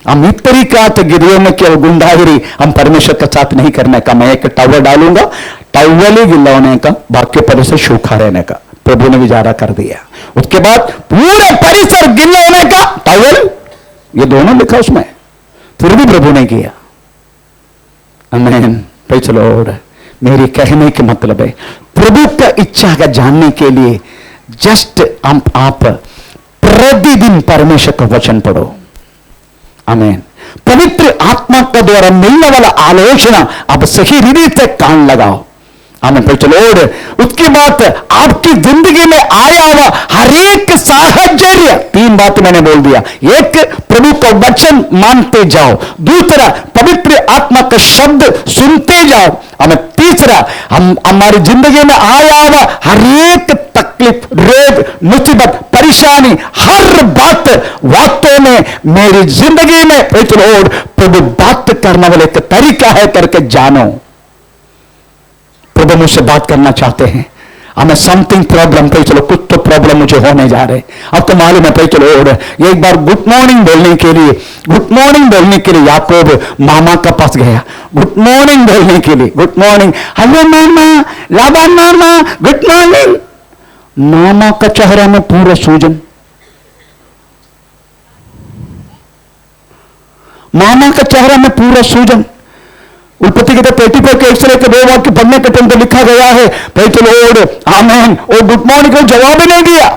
हम इस तरीका तो गिरियों में केवल गुंडागिरी हम परमेश्वर के साथ नहीं करने का। मैं एक टॉवल डालूंगा, टॉवल ही गिला होने का, बाकी परिसर सूखा रहने का। प्रभु ने गुजारा कर दिया। उसके बाद पूरे परिसर गिला होने का, टॉवल, ये दोनों लिखा उसमें, फिर भी प्रभु ने किया। आमीन। भाई चलो मेरी कहने के मतलब है प्रभु का इच्छा का जानने के लिए जस्ट आप प्रतिदिन परमेश्वर का वचन पढ़ो। आमीन। पवित्र आत्मा का द्वारा मिलने वाला आलोचना आप सही रीति से कान लगाओ। आमीन। भाई चलो उसके बाद आपकी जिंदगी में आया हुआ हर एक साहचर्य, 3 बात मैंने बोल दिया। एक, प्रभु का वचन मानते जाओ। दूसरा, पवित्र आत्मा का शब्द सुनते जाओ। हमें तीसरा, हम हमारी जिंदगी में आया हुआ हर एक तकलीफ, रोग, मुसीबत, परेशानी, हर बात वास्तव में मेरी जिंदगी में प्रभु बात करने वाले एक तरीका है करके जानो। प्रभु मुझसे बात करना चाहते हैं। हमें समथिंग प्रॉब्लम, पे चलो कुछ तो प्रॉब्लम मुझे होने जा रहे। अब तो मालूम है, पे चलो एक बार गुड मॉर्निंग बोलने के लिए याकूब मामा का पास गया। गुड मॉर्निंग बोलने के लिए, गुड मॉर्निंग, हेलो मामा, लाबान मामा, गुड मॉर्निंग। मामा का चेहरा में पूरा सूजन, मामा का चेहरा में पूरा सूजन। उत्पत्ति के 34 के एक्सरे के 2 वाक्य पढ़ने के टाइम तो लिखा गया है, भाई चलो आमीन, और गुड मॉर्निंग को जवाब ही नहीं दिया।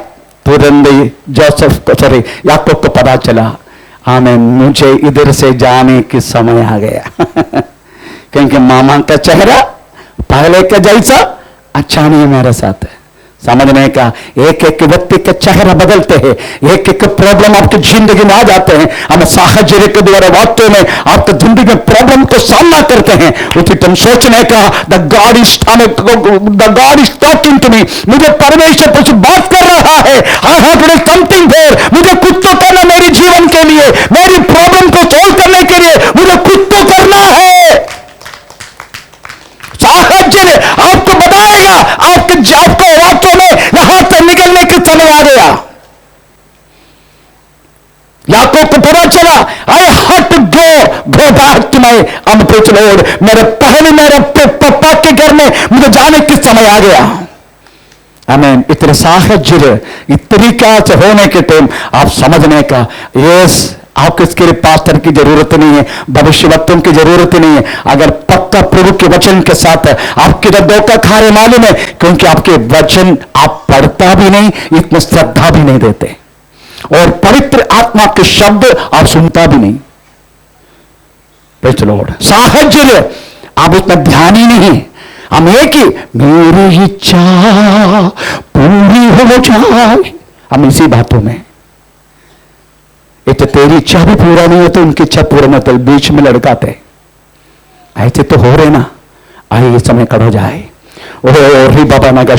तुरंत जोसेफ को, सॉरी याकूब को पता चला, आमीन, मुझे इधर से जाने की समय आ गया। क्योंकि मामा का चेहरा पहले का जैसा अच्छा नहीं है मेरे साथ, समझने का, एक एक व्यक्ति का चेहरा बदलते हैं, एक एक प्रॉब्लम आपकी जिंदगी में आ जाते हैं। हम साहचर्य के द्वारा वास्तव में आपकी जिंदगी में प्रॉब्लम को सामना करते हैं। उसी टाइम सोचने का, the God is talking to me, मुझे परमेश्वर कुछ बात कर रहा है। I have to do something for, मुझे कुछ तो करना मेरे जीवन के लिए, मेरी प्रॉब्लम को सॉल्व करने के लिए मुझे कुछ तो करना है। साहचर्य आपको बताएगा आपको वास्तव में यहां से निकलने के समय आ गया। याकूब को पता चला, I have to go back to my unpreached lord, मेरे पापा के घर में मुझे जाने के समय आ गया। आमीन। इतने साहचर्य इस तरीका से होने के टाइम आप समझने का, यस आपको इसके लिए पास्टर की जरूरत नहीं है, भविष्यवक्ताओं की जरूरत नहीं है। अगर पक्का प्रभु के वचन के साथ आपके तो धोखा खा रहे मालूम है, क्योंकि आपके वचन आप पढ़ता भी नहीं, इतनी श्रद्धा भी नहीं देते, और पवित्र आत्मा के शब्द आप सुनता भी नहीं। Praise the Lord. साहचर्य आप उसमें ध्यान ही नहीं। हम एक ही, मेरी इच्छा पूरी हो जाए, हम इसी बातों में, एक तो तेरी इच्छा भी पूरा नहीं होती, उनकी इच्छा पूरा नहीं होती, बीच में लड़काते ऐसे तो हो रहे ना। आइए समय कड़ो जाए। ओ री बाबा नगर